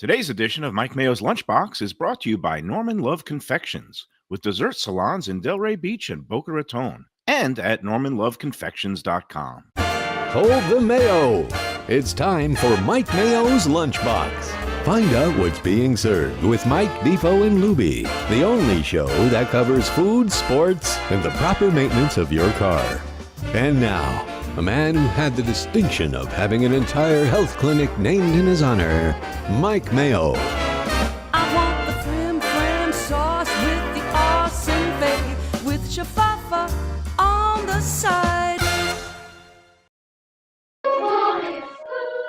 Today's edition of Mike Mayo's Lunchbox is brought to you by Norman Love Confections, with dessert salons in Delray Beach and Boca Raton, and at normanloveconfections.com. Hold the Mayo. It's time for Mike Mayo's Lunchbox. Find out what's being served with Mike, Bifo, and Luby, the only show that covers food, sports, and the proper maintenance of your car. And now, a man who had the distinction of having an entire health clinic named in his honor, Mike Mayo. I want the flim sauce with the awesome bay, with shafafa on the side.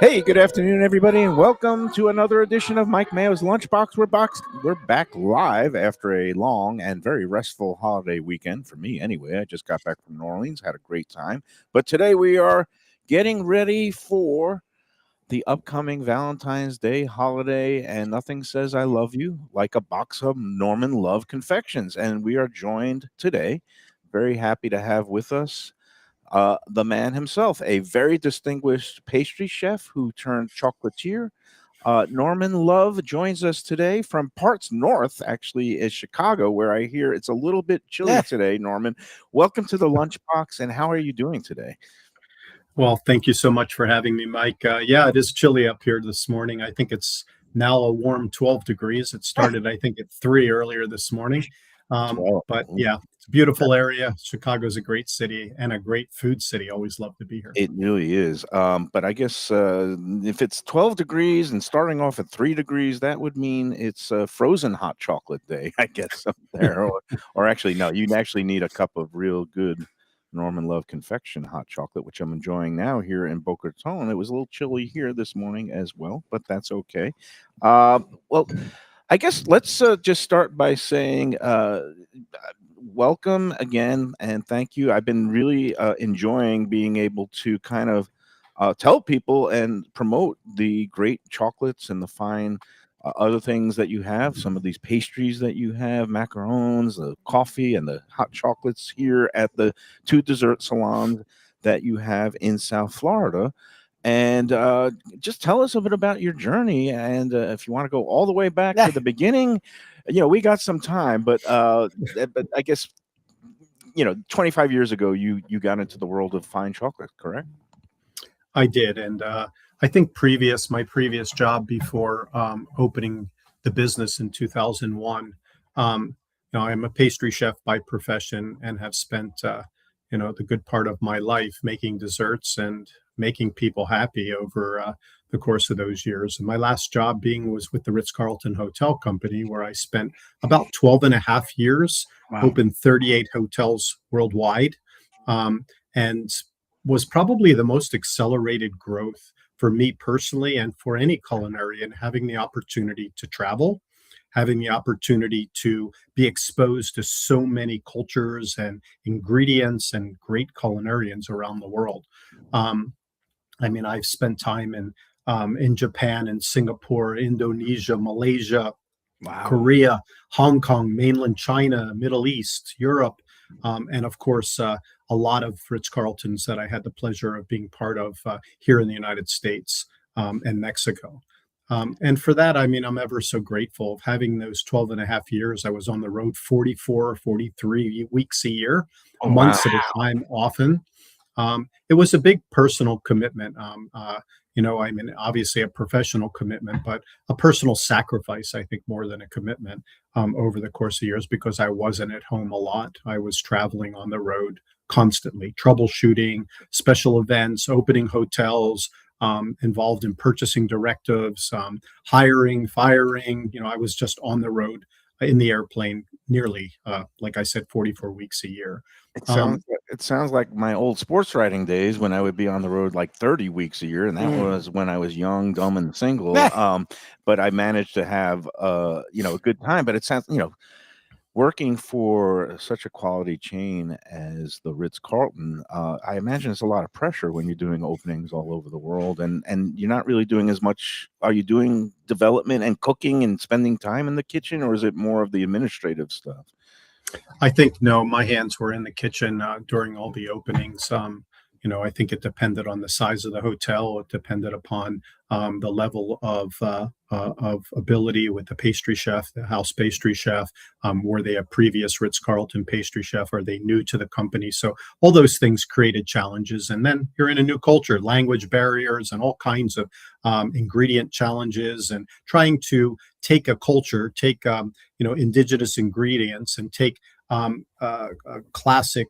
Hey, good afternoon, everybody, and welcome to another edition of Mike Mayo's Lunchbox. We're back live after a long and very restful holiday weekend, for me anyway. I just got back from New Orleans, had a great time. But today we are getting ready for the upcoming Valentine's Day holiday, and nothing says I love you like a box of Norman Love Confections. And we are joined today, very happy to have with us the man himself, a very distinguished pastry chef who turned chocolatier. Norman Love joins us today from parts north, actually, is Chicago, where I hear it's a little bit chilly today. Norman, welcome to the Lunchbox, and how are you doing today? Well, thank you so much for having me, Mike. Yeah, it is chilly up here this morning. I think it's now a warm 12 degrees. It started, I think, at 3 earlier this morning. But yeah, it's a beautiful area. Chicago's a great city and a great food city. Always love to be here. It really is. But I guess if it's 12 degrees and starting off at 3 degrees, that would mean it's a frozen hot chocolate day, I guess, up there. or actually, no, you actually need a cup of real good Norman Love Confection hot chocolate, which I'm enjoying now here in Boca Raton. It was a little chilly here this morning as well, but that's okay. Well, I guess let's just start by saying welcome again and thank you. I've been really enjoying being able to kind of tell people and promote the great chocolates and the fine other things that you have, some of these pastries that you have, macarons, the coffee, and the hot chocolates here at the 2 dessert salons that you have in South Florida. And just tell us a bit about your journey. And if you want to go all the way back to the beginning, we got some time. But I guess, 25 years ago, you got into the world of fine chocolate, correct? I did. And I think my previous job before opening the business in 2001, I'm a pastry chef by profession and have spent, the good part of my life making desserts and making people happy over the course of those years. And my last job was with the Ritz-Carlton Hotel Company, where I spent about 12 and a half years, opened 38 hotels worldwide, and was probably the most accelerated growth for me personally and for any culinarian, having the opportunity to travel, having the opportunity to be exposed to so many cultures and ingredients and great culinarians around the world. I've spent time in Japan and Singapore, Indonesia, Malaysia, Korea, Hong Kong, mainland China, Middle East, Europe, and of course, a lot of Ritz-Carltons that I had the pleasure of being part of here in the United States and Mexico. And for that, I'm ever so grateful of having those 12 and a half years. I was on the road 44 or 43 weeks a year, months at a time, often. It was a big personal commitment. Obviously a professional commitment, but a personal sacrifice, I think, more than a commitment over the course of years, because I wasn't at home a lot. I was traveling on the road constantly, troubleshooting, special events, opening hotels, involved in purchasing directives, hiring, firing. I was just on the road in the airplane nearly, like I said, 44 weeks a year. It sounds like my old sports writing days when I would be on the road like 30 weeks a year, and that was when I was young, dumb, and single. But I managed to have a good time. But it sounds, working for such a quality chain as the Ritz-Carlton, I imagine it's a lot of pressure when you're doing openings all over the world, and you're not really doing as much. Are you doing development and cooking and spending time in the kitchen, or is it more of the administrative stuff? I think, no, my hands were in the kitchen during all the openings. I think it depended on the size of the hotel. It depended upon the level of ability with the pastry chef, the house pastry chef. Were they a previous Ritz-Carlton pastry chef? Are they new to the company? So all those things created challenges. And then you're in a new culture, language barriers, and all kinds of ingredient challenges, and trying to take a culture, take indigenous ingredients, and take classic,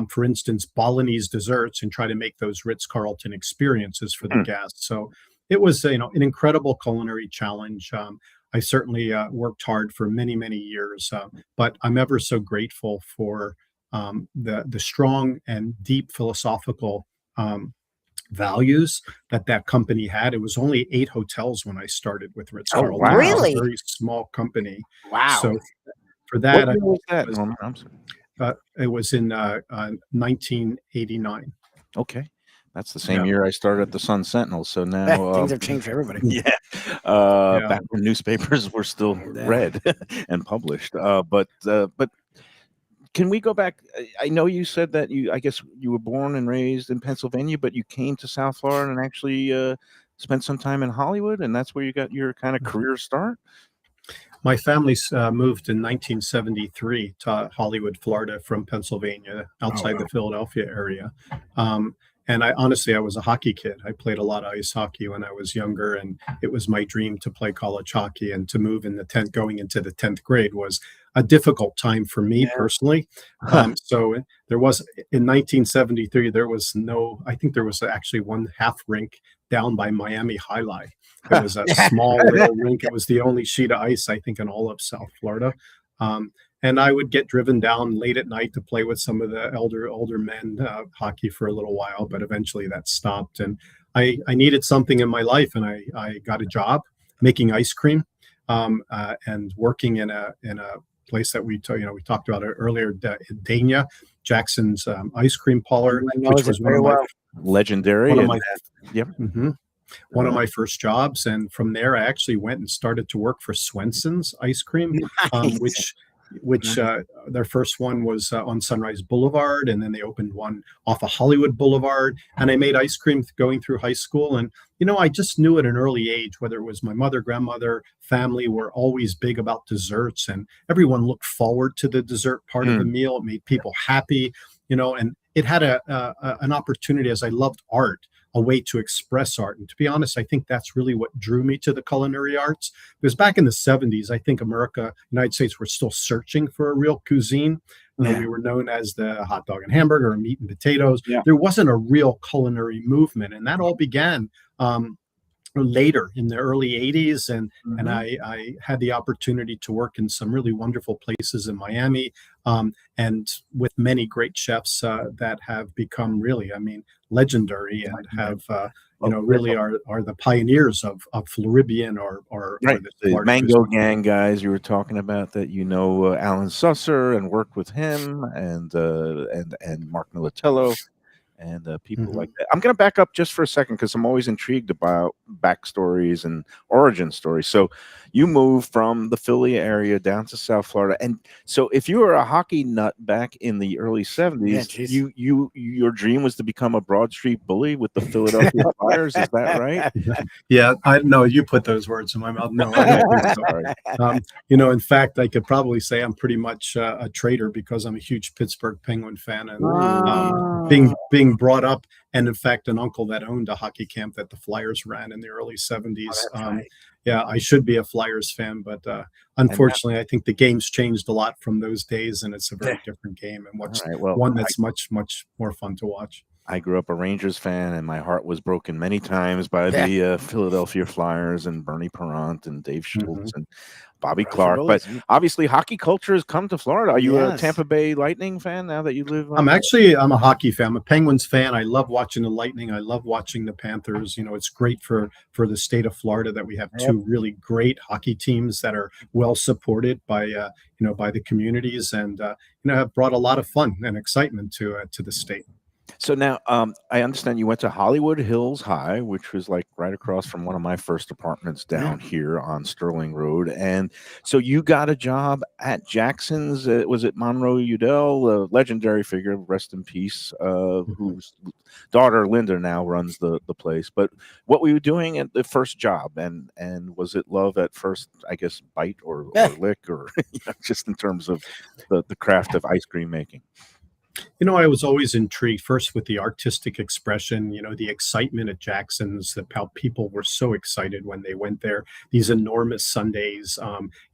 for instance, Balinese desserts, and try to make those Ritz-Carlton experiences for the guests. So it was, an incredible culinary challenge. I certainly worked hard for many, many years, but I'm ever so grateful for the strong and deep philosophical values that company had. It was only 8 hotels when I started with Ritz-Carlton. wow. It was Really? a very small company. Wow. So for What that, year was that, was- Norman? I'm sorry. it was in 1989. Okay. That's the same Yeah. year I started at the Sun Sentinel. So now, Things have changed for everybody. yeah, Yeah. back when newspapers were still Yeah. read and published. But can we go back? I know you said that I guess you were born and raised in Pennsylvania, but you came to South Florida and actually spent some time in Hollywood, and that's where you got your kind of career start. My family moved in 1973 to Hollywood, Florida, from Pennsylvania, outside the Philadelphia area. And I was a hockey kid. I played a lot of ice hockey when I was younger, and it was my dream to play college hockey. And to move going into the 10th grade was a difficult time for me personally. So there was, in 1973, I think there was actually one half rink down by Miami High Line. It was a small little rink. It was the only sheet of ice, I think, in all of South Florida. And I would get driven down late at night to play with some of the older men hockey for a little while, but eventually that stopped. And I needed something in my life, and I got a job making ice cream and working in a place that we talked about it earlier, Dania, Jackson's ice cream parlor, which was Legendary. one of my Yep. one of my first jobs. And from there, I actually went and started to work for Swenson's Ice Cream, which their first one was on Sunrise Boulevard, and then they opened one off of Hollywood Boulevard. And I made ice cream going through high school. And, I just knew at an early age, whether it was my mother, grandmother, family were always big about desserts, and everyone looked forward to the dessert part of the meal. It made people happy, and it had an opportunity, as I loved art, a way to express art. And to be honest, I think that's really what drew me to the culinary arts. Because back in the 70s, I think United States were still searching for a real cuisine. We were known as the hot dog and hamburger or meat and potatoes. Yeah. There wasn't a real culinary movement. And that all began later in the early 80s. And I had the opportunity to work in some really wonderful places in Miami, and with many great chefs that have become really, legendary, and have, really are the pioneers of Floridian or Right. the The Florida Mango cuisine. Gang guys you were talking about, that Alan Susser, and worked with him, and Mark Militello, and people like that. I'm going to back up just for a second, because I'm always intrigued about backstories and origin stories. So you moved from the Philly area down to South Florida, and so if you were a hockey nut back in the early 70s, your dream was to become a Broad Street bully with the Philadelphia Flyers. Is that right? Yeah, I know you put those words in my mouth. No, I don't think so. Sorry. In fact, I could probably say I'm pretty much a traitor, because I'm a huge Pittsburgh Penguin fan, and being brought up, and in fact, an uncle that owned a hockey camp that the Flyers ran in the early 70s. Yeah, I should be a Flyers fan, but unfortunately, I think the game's changed a lot from those days, and it's a very different game, and one that's much, much more fun to watch. I grew up a Rangers fan, and my heart was broken many times by the Philadelphia Flyers, and Bernie Parent, and Dave Schultz, and Bobby Clark. But obviously, hockey culture has come to Florida. Are you a Tampa Bay Lightning fan now that you live? I'm a hockey fan. I'm a Penguins fan. I love watching the Lightning. I love watching the Panthers. It's great for the state of Florida that we have two really great hockey teams that are well supported by by the communities, and have brought a lot of fun and excitement to the state. So now, I understand you went to Hollywood Hills High, which was like right across from one of my first apartments down here on Sterling Road. And so you got a job at Jackson's. Was it Monroe Udell, a legendary figure, rest in peace, whose daughter Linda now runs the place. But what were you doing at the first job? And was it love at first, I guess, bite or lick, or just in terms of the craft of ice cream making? I was always intrigued first with the artistic expression, the excitement at Jackson's, that how people were so excited when they went there, these enormous sundaes.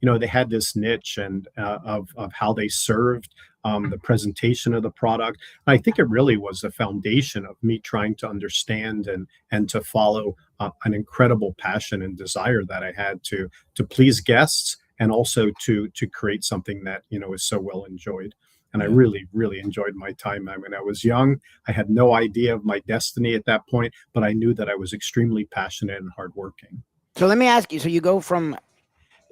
They had this niche and of how they served, the presentation of the product. I think it really was the foundation of me trying to understand and to follow an incredible passion and desire that I had to please guests, and also to create something that is so well enjoyed. And I really, really enjoyed my time. I mean, I was young. I had no idea of my destiny at that point, but I knew that I was extremely passionate and hardworking. So let me ask you. So you go from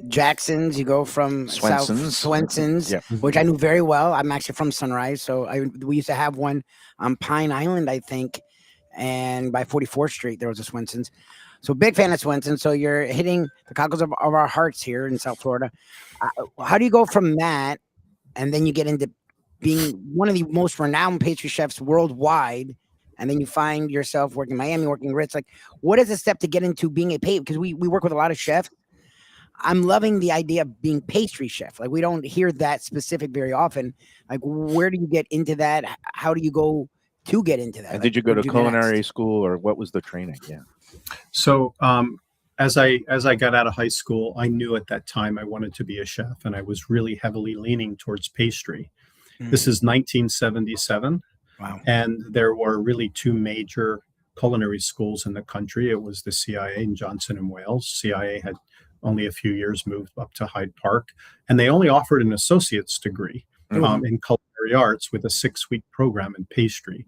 Jackson's, you go from Swenson's, which I knew very well. I'm actually from Sunrise, so we used to have one on Pine Island, I think, and by 44th Street there was a Swenson's. So big fan of Swenson's. So you're hitting the cockles of our hearts here in South Florida. How do you go from that, and then you get into being one of the most renowned pastry chefs worldwide, and then you find yourself working in Miami, working Ritz? Like, what is the step to get into being a pastry? Because we work with a lot of chefs. I'm loving the idea of being pastry chef. Like, we don't hear that specific very often. Like, where do you get into that? How do you go to get into that? And did you go to culinary school, or what was the training? Yeah. So, as I got out of high school, I knew at that time I wanted to be a chef, and I was really heavily leaning towards pastry. This is 1977. Wow. And there were really two major culinary schools in the country. It was the CIA and Johnson and Wales. CIA had only a few years moved up to Hyde Park, and they only offered an associate's degree in culinary arts with a 6-week program in pastry.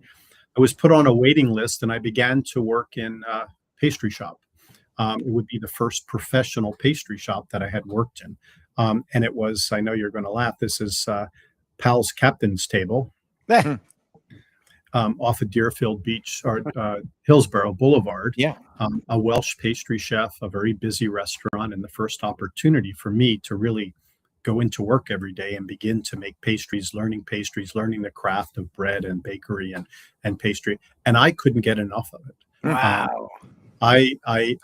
I was put on a waiting list, and I began to work in a pastry shop. It would be the first professional pastry shop that I had worked in. And it was, I know you're going to laugh, this is Pal's Captain's Table off of Deerfield Beach, or Hillsborough Boulevard. Yeah. A Welsh pastry chef, a very busy restaurant, and the first opportunity for me to really go into work every day and begin to make pastries, learning the craft of bread and bakery and pastry. And I couldn't get enough of it. Wow. I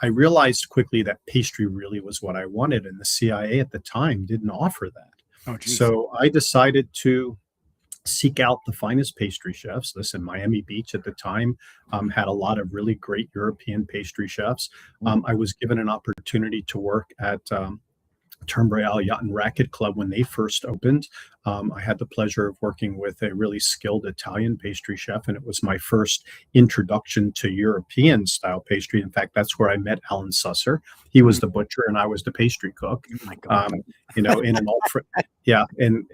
realized quickly that pastry really was what I wanted, and the CIA at the time didn't offer that. So I decided to seek out the finest pastry chefs. Listen, Miami Beach at the time had a lot of really great European pastry chefs. I was given an opportunity to work at Turnberry Yacht and Racquet Club when they first opened. I had the pleasure of working with a really skilled Italian pastry chef, and it was my first introduction to European style pastry. In fact, that's where I met Alan Susser. He was the butcher and I was the pastry cook. Oh my God. In an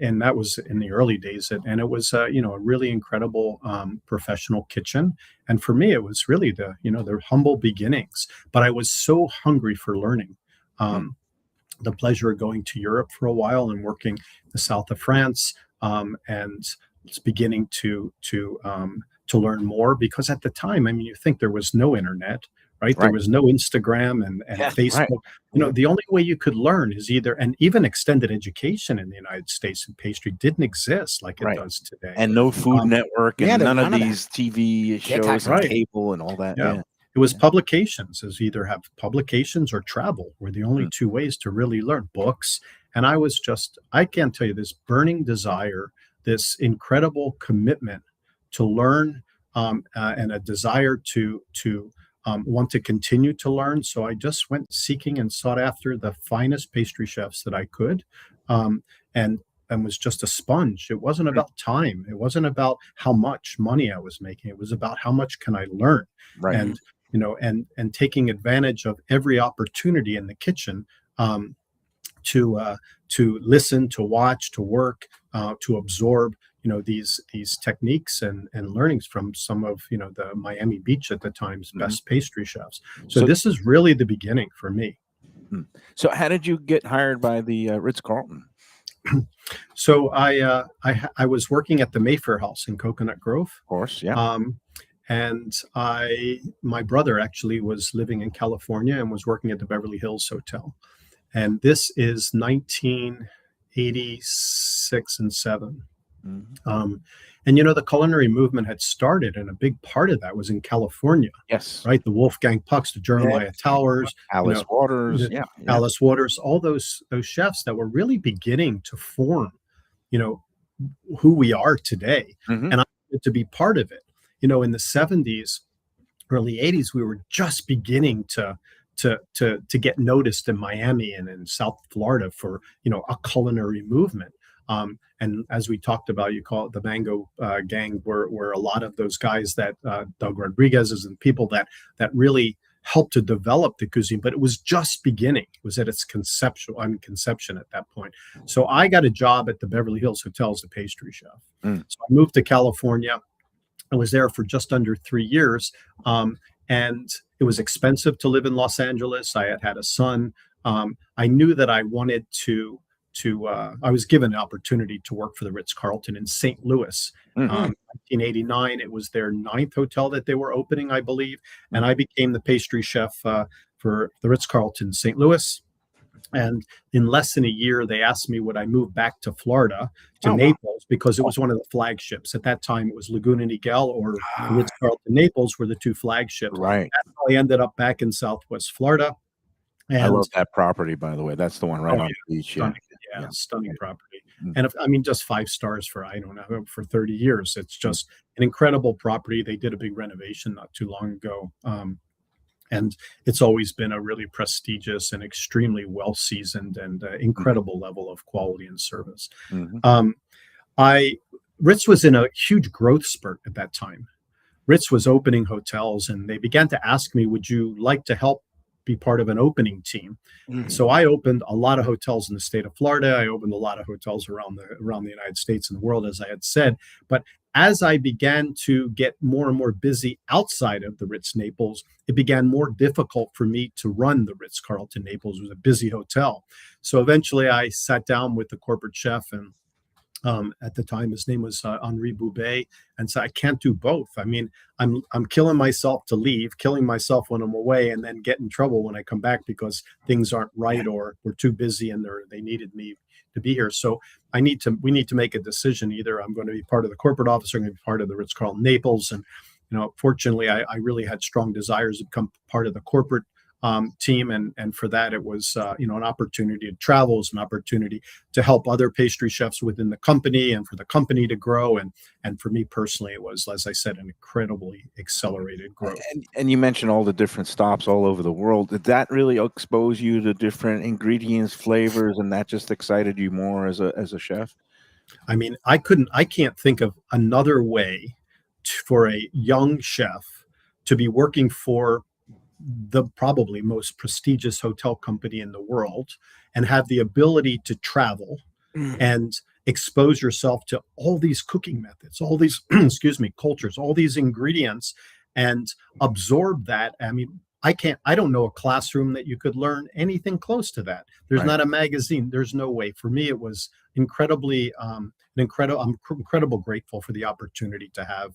and that was in the early days, and it was a really incredible professional kitchen. And for me, it was really the humble beginnings. But I was so hungry for learning. The pleasure of going to Europe for a while and working in the south of France, and beginning to learn more, because at the time, I mean, you think there was no internet, right? There was no Instagram and Facebook. The only way you could learn is and even extended education in the United States in pastry didn't exist like it does today. And no Food Network and none of these TV shows and cable and all that. Yeah. It was publications. It was either have publications or travel were the only two ways to really learn. Books. And I can't tell you, this burning desire, this incredible commitment to learn, and a desire to want to continue to learn. So I just went seeking and sought after the finest pastry chefs that I could, and was just a sponge. It wasn't about time. It wasn't about how much money I was making. It was about how much can I learn. Right. And taking advantage of every opportunity in the kitchen, to listen, to watch, to work, to absorb, these techniques and learnings from some of, the Miami Beach at the time's best pastry chefs. So this is really the beginning for me. So how did you get hired by the Ritz-Carlton? So I was working at the Mayfair House in Coconut Grove. Of course, yeah. And my brother actually was living in California and was working at the Beverly Hills Hotel. And this is 1986 and 7. Mm-hmm. And the culinary movement had started, and a big part of that was in California. Yes. Right. The Wolfgang Pucks, the Jeremiah Towers, Alice Waters. Yeah. Alice Waters, all those chefs that were really beginning to form, who we are today. Mm-hmm. And I wanted to be part of it. In the 70s, early 80s, we were just beginning to get noticed in Miami and in South Florida for, a culinary movement. And as we talked about, you call it the Mango Gang, were a lot of those guys that Doug Rodriguez's and people that really helped to develop the cuisine, but it was just beginning. It was at its conception at that point. So I got a job at the Beverly Hills Hotel as a pastry chef. So I moved to California. I was there for just under 3 years. And it was expensive to live in Los Angeles. I had a son. I knew that I wanted to I was given an opportunity to work for the Ritz-Carlton in St. Louis. 1989, it was their 9th hotel that they were opening, I believe. And I became the pastry chef for the Ritz-Carlton St. Louis. And in less than a year, they asked me would I move back to Florida, to Naples, because it was one of the flagships. At that time, it was Laguna Niguel or Ritz-Carlton Naples were the two flagships. Right. That's how I ended up back in Southwest Florida. And I love that property, by the way. That's the one right on the beach. Stunning property. And just 5 stars for, I don't know, for 30 years. It's just an incredible property. They did a big renovation not too long ago. And it's always been a really prestigious and extremely well-seasoned and incredible level of quality and service. Ritz was in a huge growth spurt at that time. Ritz was opening hotels, and they began to ask me, would you like to help be part of an opening team? So I opened a lot of hotels in the state of Florida. I opened a lot of hotels around the United States and the world, as I had said. But as I began to get more and more busy outside of the Ritz Naples, it began more difficult for me to run the Ritz-Carlton Naples. It was a busy hotel. So eventually I sat down with the corporate chef, and at the time his name was Henri Boubet, and said, I can't do both. I mean, I'm killing myself to leave, killing myself when I'm away, and then get in trouble when I come back because things aren't right or we're too busy and they needed me to be here. So we need to make a decision. Either I'm going to be part of the corporate office or I'm going to be part of the Ritz-Carlton Naples. And fortunately, I really had strong desires to become part of the corporate team, and for that it was an opportunity to travel, was an opportunity to help other pastry chefs within the company and for the company to grow, and for me personally it was, as I said, an incredibly accelerated growth. And you mentioned all the different stops all over the world. Did that really expose you to different ingredients, flavors, and that just excited you more as a chef? I mean, I can't think of another way for a young chef to be working for the probably most prestigious hotel company in the world and have the ability to travel and expose yourself to all these cooking methods, all these cultures, all these ingredients, and absorb that. I mean, I don't know a classroom that you could learn anything close to that. There's not a magazine. There's no way. For me, it was I'm incredible grateful for the opportunity to have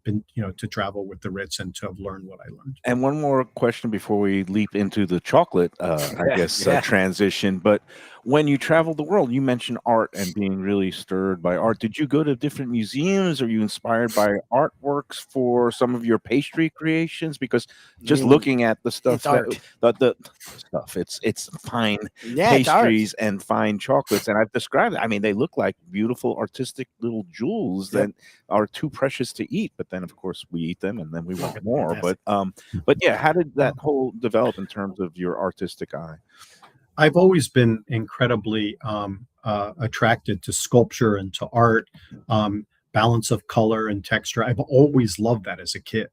been, to travel with the Ritz and to have learned what I learned. And one more question before we leap into the chocolate, transition. But when you traveled the world, you mentioned art and being really stirred by art. Did you go to different museums? Are you inspired by artworks for some of your pastry creations? Because just looking at the stuff, it's fine pastries and fine chocolates. And I've described it. I mean, they look like beautiful, artistic little jewels that are too precious to eat. But then, of course, we eat them and then we want more. But yeah, how did that whole develop in terms of your artistic eye? I've always been incredibly attracted to sculpture and to art, balance of color and texture. I've always loved that as a kid.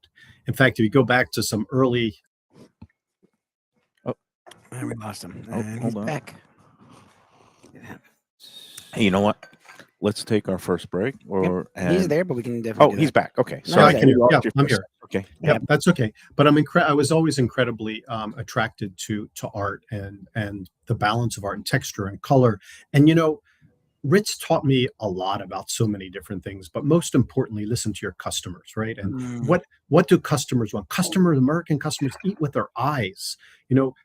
In fact, if you go back to some early... we lost him. Hold on. Back. Hey, you know what? Let's take our first break. He's there, but we can definitely. He's back. Okay, so I'm here. Okay, yeah, that's okay. But I was always incredibly attracted to art and the balance of art and texture and color. And Ritz taught me a lot about so many different things, but most importantly, listen to your customers, right? And what do customers want? American customers eat with their eyes.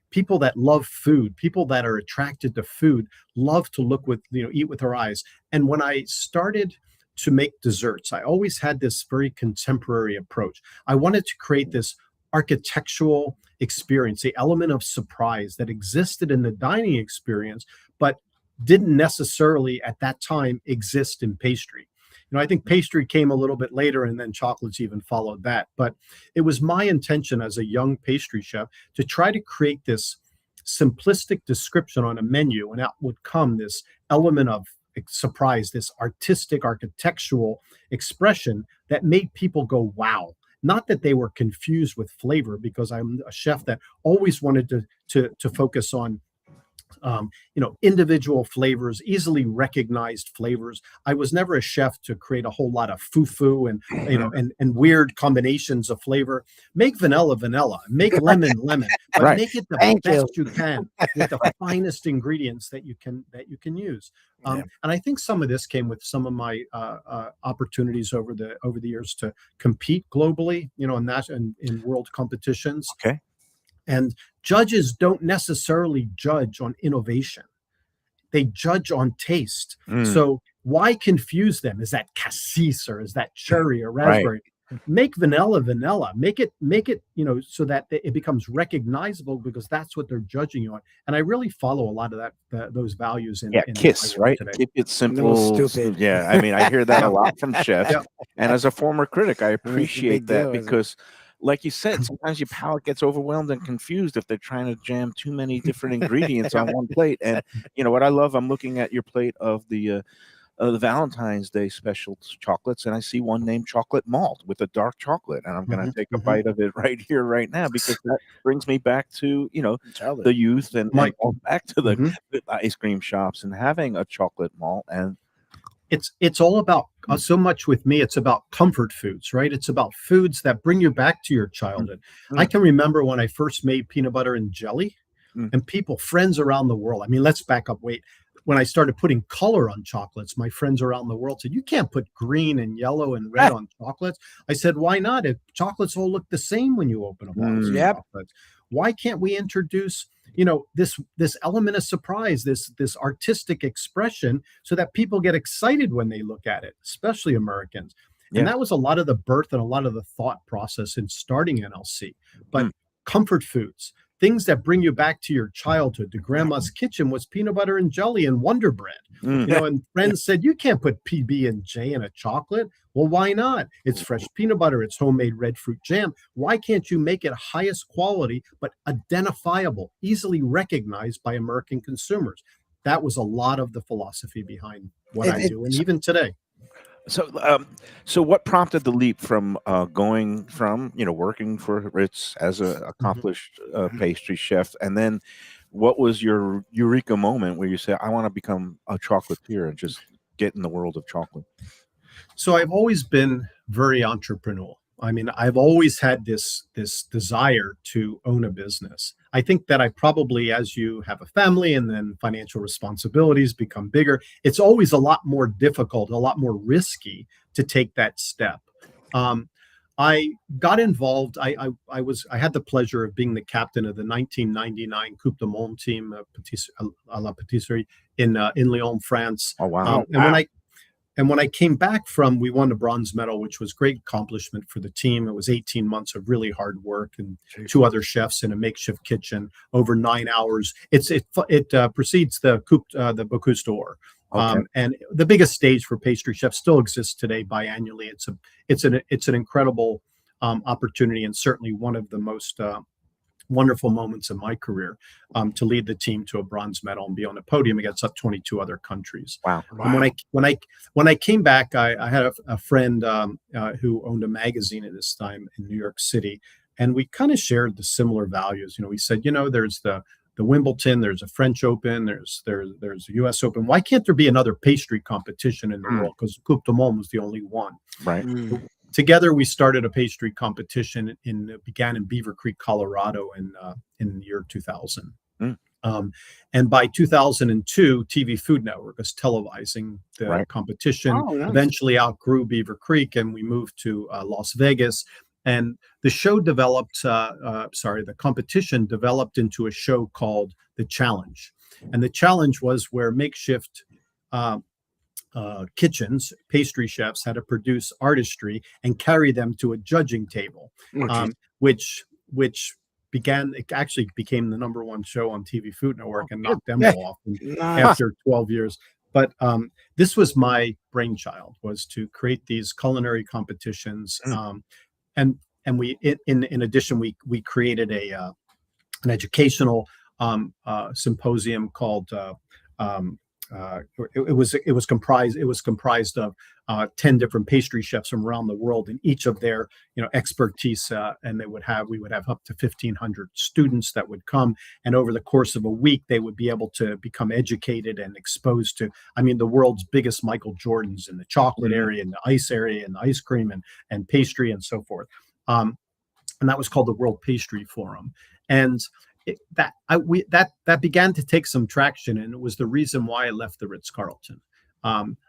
People that love food, people that are attracted to food, love to eat with their eyes. And when I started to make desserts, I always had this very contemporary approach. I wanted to create this architectural experience, the element of surprise that existed in the dining experience, but didn't necessarily at that time exist in pastry. I think pastry came a little bit later, and then chocolates even followed that. But it was my intention as a young pastry chef to try to create this simplistic description on a menu, and out would come this element of surprise, this artistic, architectural expression that made people go, wow. Not that they were confused with flavor, because I'm a chef that always wanted to focus on individual flavors, easily recognized flavors. I was never a chef to create a whole lot of foo-foo and and weird combinations of flavor. Make vanilla, make lemon, but Right. make it the best you can with the finest ingredients that you can use. And I think some of this came with some of my opportunities over the years to compete globally, in world competitions. Okay. And judges don't necessarily judge on innovation. They judge on taste. So why confuse them? Is that cassis, or is that cherry or raspberry? Right. Make vanilla. Make it, so that it becomes recognizable, because that's what they're judging you on. And I really follow a lot of those values in KISS, right? Today. Keep it simple. Stupid. Yeah, I mean, I hear that a lot from chefs. Yeah. And as a former critic, I appreciate that, deal, because like you said, sometimes your palate gets overwhelmed and confused if they're trying to jam too many different ingredients on one plate. And what I love, I'm looking at your plate of the Valentine's Day special chocolates, and I see one named chocolate malt with a dark chocolate, and I'm going to take a bite of it right here, right now, because that brings me back to the youth and going back to the ice cream shops and having a chocolate malt. And it's all about so much with me. It's about comfort foods, right? It's about foods that bring you back to your childhood. I can remember when I first made peanut butter and jelly, and friends around the world. I mean, let's back up. Wait. When I started putting color on chocolates, my friends around the world said, "You can't put green and yellow and red on chocolates." I said, "Why not? If chocolates all look the same when you open a box of chocolates, why can't we introduce this element of surprise, this artistic expression, so that people get excited when they look at it, especially Americans?" And that was a lot of the birth and a lot of the thought process in starting NLC. But comfort foods, things that bring you back to your childhood, to grandma's kitchen, was peanut butter and jelly and Wonder Bread. And friends said, "You can't put PB&J in a chocolate." Well, why not? It's fresh peanut butter. It's homemade red fruit jam. Why can't you make it highest quality, but identifiable, easily recognized by American consumers? That was a lot of the philosophy behind what I do, and even today. So what prompted the leap from going from working for Ritz as an accomplished pastry chef, and then what was your eureka moment where you said, "I want to become a chocolatier and just get in the world of chocolate"? So I've always been very entrepreneurial. I mean, I've always had this desire to own a business. I think that I probably, as you have a family and then financial responsibilities become bigger, it's always a lot more difficult, a lot more risky to take that step. I got involved. I had the pleasure of being the captain of the 1999 Coupe du Monde team, à la Patisserie in Lyon, France. Oh wow! And when I came back we won the bronze medal, which was great accomplishment for the team. It was 18 months of really hard work and 2 other chefs in a makeshift kitchen over 9 hours. It precedes the Bocuse d'Or. And the biggest stage for pastry chefs still exists today biannually. It's an incredible opportunity, and certainly one of the most wonderful moments in my career, to lead the team to a bronze medal and be on the podium against 22 other countries. Wow! And when I came back, I had a friend who owned a magazine at this time in New York City, and we kind of shared the similar values. We said, there's the Wimbledon, there's a French Open, there's a U.S. Open. Why can't there be another pastry competition in the world? Because Coupe du Monde was the only one. Right. Together, we started a pastry competition began in Beaver Creek, Colorado, in the year 2000. And by 2002, TV Food Network was televising the Right. competition, Oh, nice. eventually outgrew Beaver Creek, and we moved to Las Vegas. And the show developed, the competition developed into a show called The Challenge. And The Challenge was where makeshift kitchens, pastry chefs had to produce artistry and carry them to a judging table, Okay. which it actually became the #1 show on TV Food Network and knocked them Yeah. all off Nice. after 12 years. But this was my brainchild, was to create these culinary competitions. And we, in addition, we created an educational symposium called it was comprised of 10 different pastry chefs from around the world, and each of their expertise, and we would have up to 1,500 students that would come, and over the course of a week they would be able to become educated and exposed to, the world's biggest Michael Jordans in the chocolate area, and the ice area, and the ice cream and pastry and so forth. And that was called the World Pastry Forum. And that began to take some traction, and it was the reason why I left the Ritz-Carlton.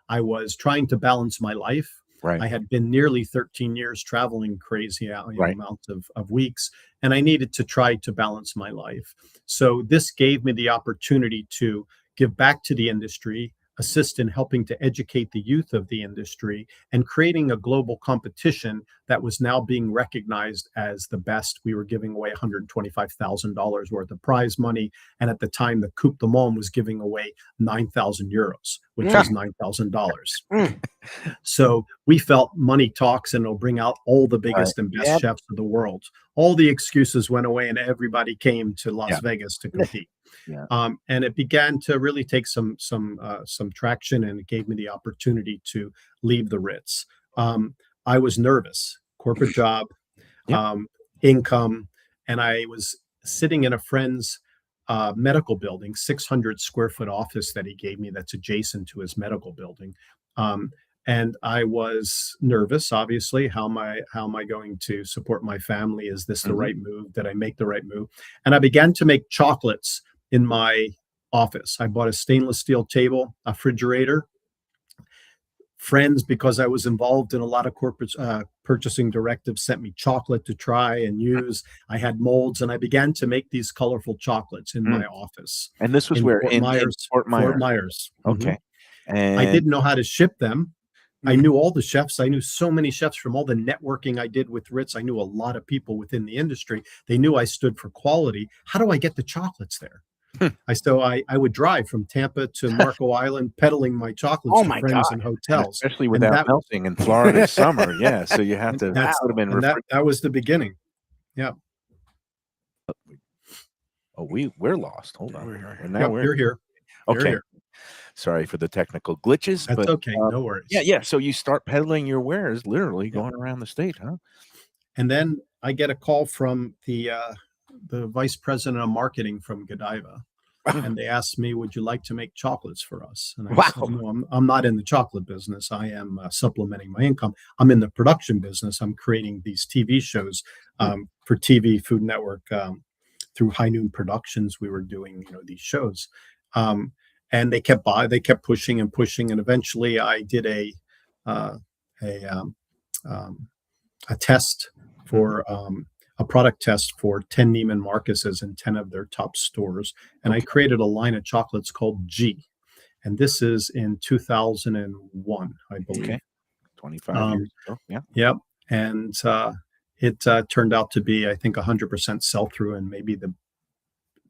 I was trying to balance my life. Right. I had been nearly 13 years traveling crazy Right. amounts of weeks, and I needed to try to balance my life. So this gave me the opportunity to give back to the industry, assist in helping to educate the youth of the industry, and creating a global competition that was now being recognized as the best. We were giving away $125,000 worth of prize money, and at the time the Coupe du Monde was giving away 9,000 euros, which is $9,000. So we felt money talks, and it'll bring out all the biggest and best chefs of the world. All the excuses went away, and everybody came to Las Vegas to compete. And it began to really take some traction, and it gave me the opportunity to leave the Ritz. I was nervous, corporate job, income, and I was sitting in a friend's medical building, 600 square foot office that he gave me that's adjacent to his medical building. And I was nervous, obviously. How am I going to support my family? Is this the right move? Did I make the right move? And I began to make chocolates in my office. I bought a stainless steel table, a refrigerator. Friends, because I was involved in a lot of corporate purchasing directives, sent me chocolate to try and use. I had molds, and I began to make these colorful chocolates in my office. And this was where? In Fort Myers. Okay. And I didn't know how to ship them. I knew all the chefs. I knew so many chefs from all the networking I did with Ritz. I knew a lot of people within the industry. They knew I stood for quality. How do I get the chocolates there? I would drive from Tampa to Marco Island peddling my chocolates to friends in hotels. And especially without melting in Florida summer. Yeah. So you have to that was the beginning. Yeah. Oh, we're lost. Hold on. You're here. Okay. You're here. Sorry for the technical glitches. That's okay. No worries. Yeah. So you start peddling your wares, literally going around the state, huh? And then I get a call from the vice president of marketing from Godiva, and they asked me, "Would you like to make chocolates for us?" And I said, "No, I'm not in the chocolate business. I am supplementing my income. I'm in the production business. I'm creating these TV shows for TV Food Network through High Noon Productions. We were doing these shows." And they kept pushing and pushing, and eventually I did a test for a product test for 10 Neiman Marcus's in 10 of their top stores, and I created a line of chocolates called G, and this is in 2001, I believe. Okay. 25 years ago. Yeah. Yep, and it turned out to be, I think, 100% sell-through, and maybe the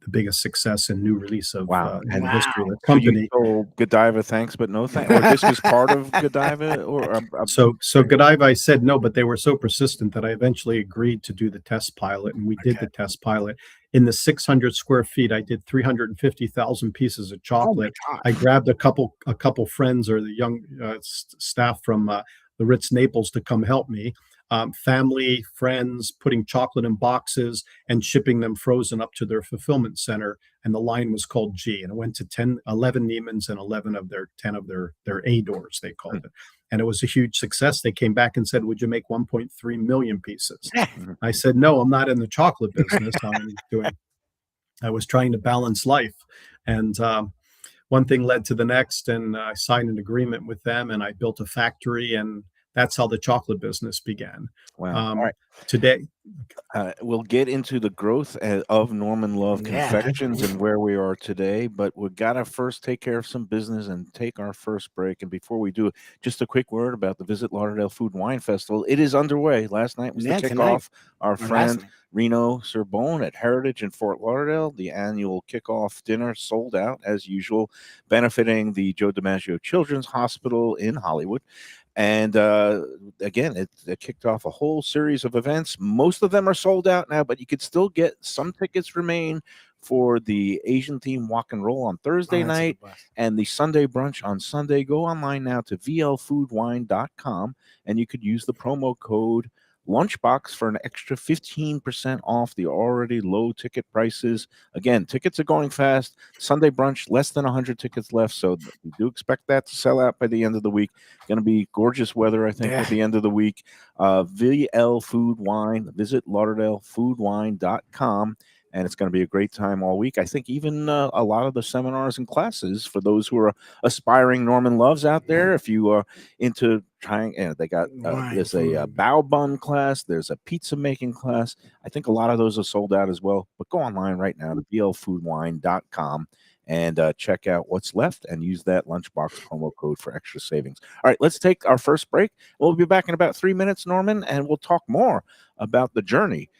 biggest success and new release of in the history of the company. So you told Godiva thanks, but no thanks. Or this was part of Godiva, or so Godiva, I said no, but they were so persistent that I eventually agreed to do the test pilot, and we did the test pilot. In the 600 square feet, I did 350,000 pieces of chocolate. I grabbed a couple friends or the young staff from the Ritz Naples to come help me. Family, friends, putting chocolate in boxes and shipping them frozen up to their fulfillment center. And the line was called G, and it went to 11 Neiman's and 11 of their 10 of their A doors, they called it. And it was a huge success. They came back and said, "Would you make 1.3 million pieces?" I said, "No, I'm not in the chocolate business. I'm doing I was trying to balance life. And one thing led to the next, and I signed an agreement with them, and I built a factory, and that's how the chocolate business began. Wow. All right. Today, We'll get into the growth of Norman Love Yeah. Confections and where we are today, but we've got to first take care of some business and take our first break. And before we do, just a quick word about the Visit Lauderdale Food and Wine Festival. It is underway. Last night was the kickoff. Our friend Reno Sorbonne at Heritage in Fort Lauderdale, the annual kickoff dinner sold out as usual, benefiting the Joe DiMaggio Children's Hospital in Hollywood. And again, it kicked off a whole series of events. Most of them are sold out now, but you could still get some tickets remain for the Asian theme walk and roll on Thursday night and the Sunday brunch on Sunday. Go online now to vlfoodwine.com and you could use the promo code Lunchbox for an extra 15% off the already low ticket prices. Again, tickets are going fast. Sunday brunch, less than 100 tickets left, so we do expect that to sell out by the end of the week. Going to be gorgeous weather, I think, at the end of the week. VL Food Wine, visit lauderdalefoodwine.com. And it's going to be a great time all week. I think even a lot of the seminars and classes for those who are aspiring Norman Loves out there. If you are into trying, they got there's a bao bun class, there's a pizza making class. I think a lot of those are sold out as well. But go online right now to blfoodwine.com and check out what's left and use that Lunchbox promo code for extra savings. All right, let's take our first break. We'll be back in about 3 minutes, Norman, and we'll talk more about the journey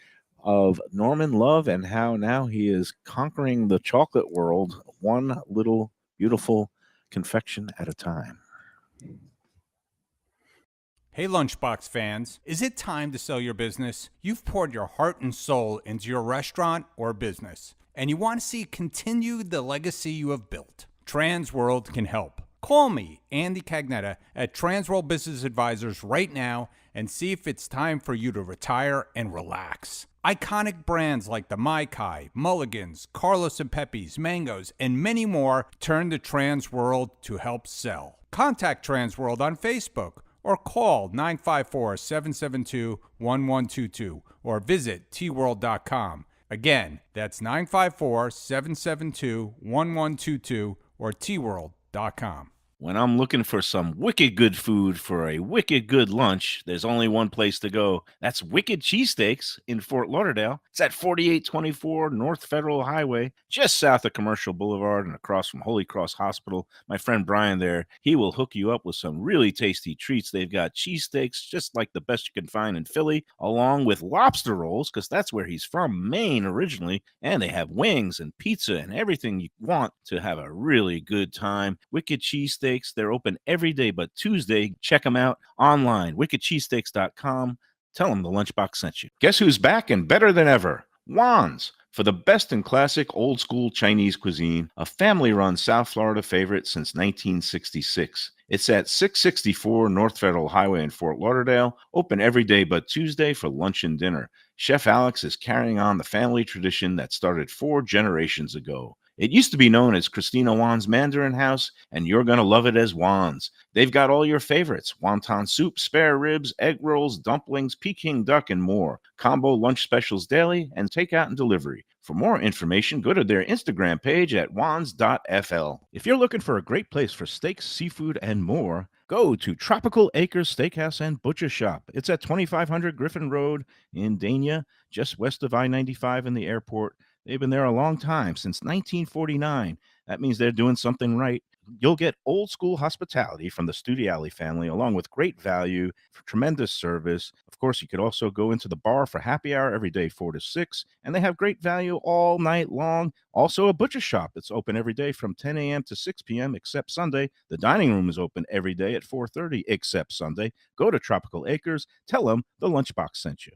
of Norman Love and how now he is conquering the chocolate world one little beautiful confection at a time. Hey Lunchbox fans, is it time to sell your business? You've poured your heart and soul into your restaurant or business, and you want to see continue the legacy you have built. Transworld can help. Call me, Andy Cagnetta, at Transworld Business Advisors right now and see if it's time for you to retire and relax. Iconic brands like the Mai Kai, Mulligan's, Carlos and Pepe's, Mangoes, and many more turn to Transworld to help sell. Contact Transworld on Facebook or call 954-772-1122 or visit tworld.com. Again, that's 954-772-1122 or tworld.com. When I'm looking for some wicked good food for a wicked good lunch, there's only one place to go. That's Wicked Cheesesteaks in Fort Lauderdale. It's at 4824 North Federal Highway, just south of Commercial Boulevard and across from Holy Cross Hospital. My friend Brian there, he will hook you up with some really tasty treats. They've got cheesesteaks, just like the best you can find in Philly, along with lobster rolls, because that's where he's from, Maine originally. And they have wings and pizza and everything you want to have a really good time. Wicked Cheesesteaks. They're open every day but Tuesday. Check them out online, wickedcheesesteaks.com. Tell them the Lunchbox sent you. Guess who's back and better than ever? Juan's. For the best in classic old school Chinese cuisine, a family-run South Florida favorite since 1966. It's at 664 North Federal Highway in Fort Lauderdale, open every day but Tuesday for lunch and dinner. Chef Alex is carrying on the family tradition that started 4 generations ago. It used to be known as Christina Juan's Mandarin House, and you're going to love it as Juan's. They've got all your favorites: wonton soup, spare ribs, egg rolls, dumplings, Peking duck, and more. Combo lunch specials daily and takeout and delivery. For more information, go to their Instagram page at juans.fl. If you're looking for a great place for steaks, seafood, and more, go to Tropical Acres Steakhouse and Butcher Shop. It's at 2500 Griffin Road in Dania, just west of I-95 and the airport. They've been there a long time, since 1949. That means they're doing something right. You'll get old school hospitality from the Studiali family, along with great value, tremendous service. Of course, you could also go into the bar for happy hour every day, 4 to 6, and they have great value all night long. Also, a butcher shop that's open every day from 10 a.m. to 6 p.m. except Sunday. The dining room is open every day at 4:30 except Sunday. Go to Tropical Acres. Tell them the Lunchbox sent you.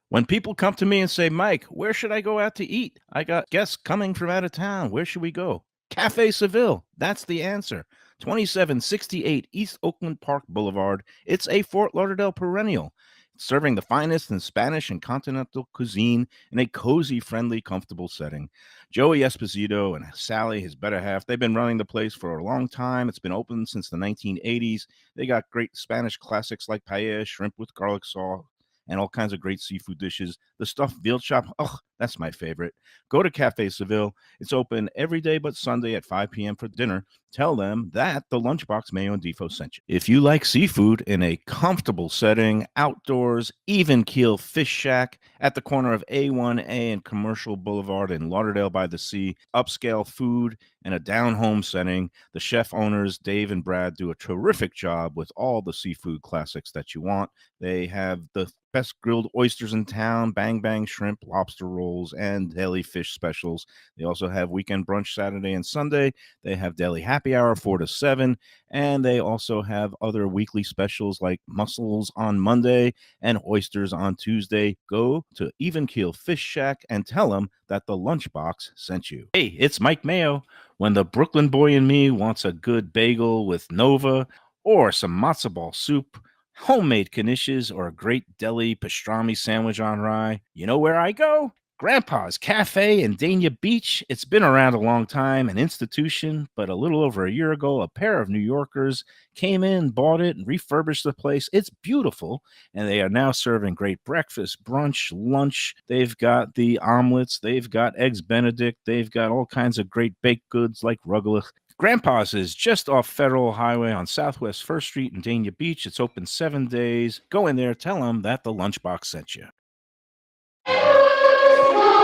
When people come to me and say, Mike, where should I go out to eat? I got guests coming from out of town. Where should we go? Cafe Seville. That's the answer. 2768 East Oakland Park Boulevard. It's a Fort Lauderdale perennial, serving the finest in Spanish and continental cuisine in a cozy, friendly, comfortable setting. Joey Esposito and Sally, his better half, they've been running the place for a long time. It's been open since the 1980s. They got great Spanish classics like paella, shrimp with garlic sauce, and all kinds of great seafood dishes. The stuffed veal chop, oh, that's my favorite. Go to Cafe Seville. It's open every day but Sunday at 5 p.m. for dinner. Tell them that the Lunchbox Mayo and Defo sent you. If you like seafood in a comfortable setting, outdoors, even keel fish shack at the corner of A1A and Commercial Boulevard in Lauderdale by the Sea, upscale food in a down-home setting, the chef owners, Dave and Brad, do a terrific job with all the seafood classics that you want. They have the best grilled oysters in town, bang bang shrimp, lobster rolls, and deli fish specials. They also have weekend brunch Saturday and Sunday. They have deli happy hour 4 to 7, and they also have other weekly specials like mussels on Monday and oysters on Tuesday. Go to Even Keel Fish Shack and tell them that the Lunchbox sent you. Hey, it's Mike Mayo. When the Brooklyn boy in me wants a good bagel with Nova or some matzo ball soup, homemade knishes, or a great deli pastrami sandwich on rye, you know where I go? Grandpa's Cafe in Dania Beach. It's been around a long time, an institution, but a little over a year ago, a pair of New Yorkers came in, bought it, and refurbished the place. It's beautiful, and they are now serving great breakfast, brunch, lunch. They've got the omelets, they've got eggs Benedict, they've got all kinds of great baked goods like rugelach. Grandpa's is just off Federal Highway on Southwest 1st Street in Dania Beach. It's open 7 days. Go in there, tell them that the Lunchbox sent you.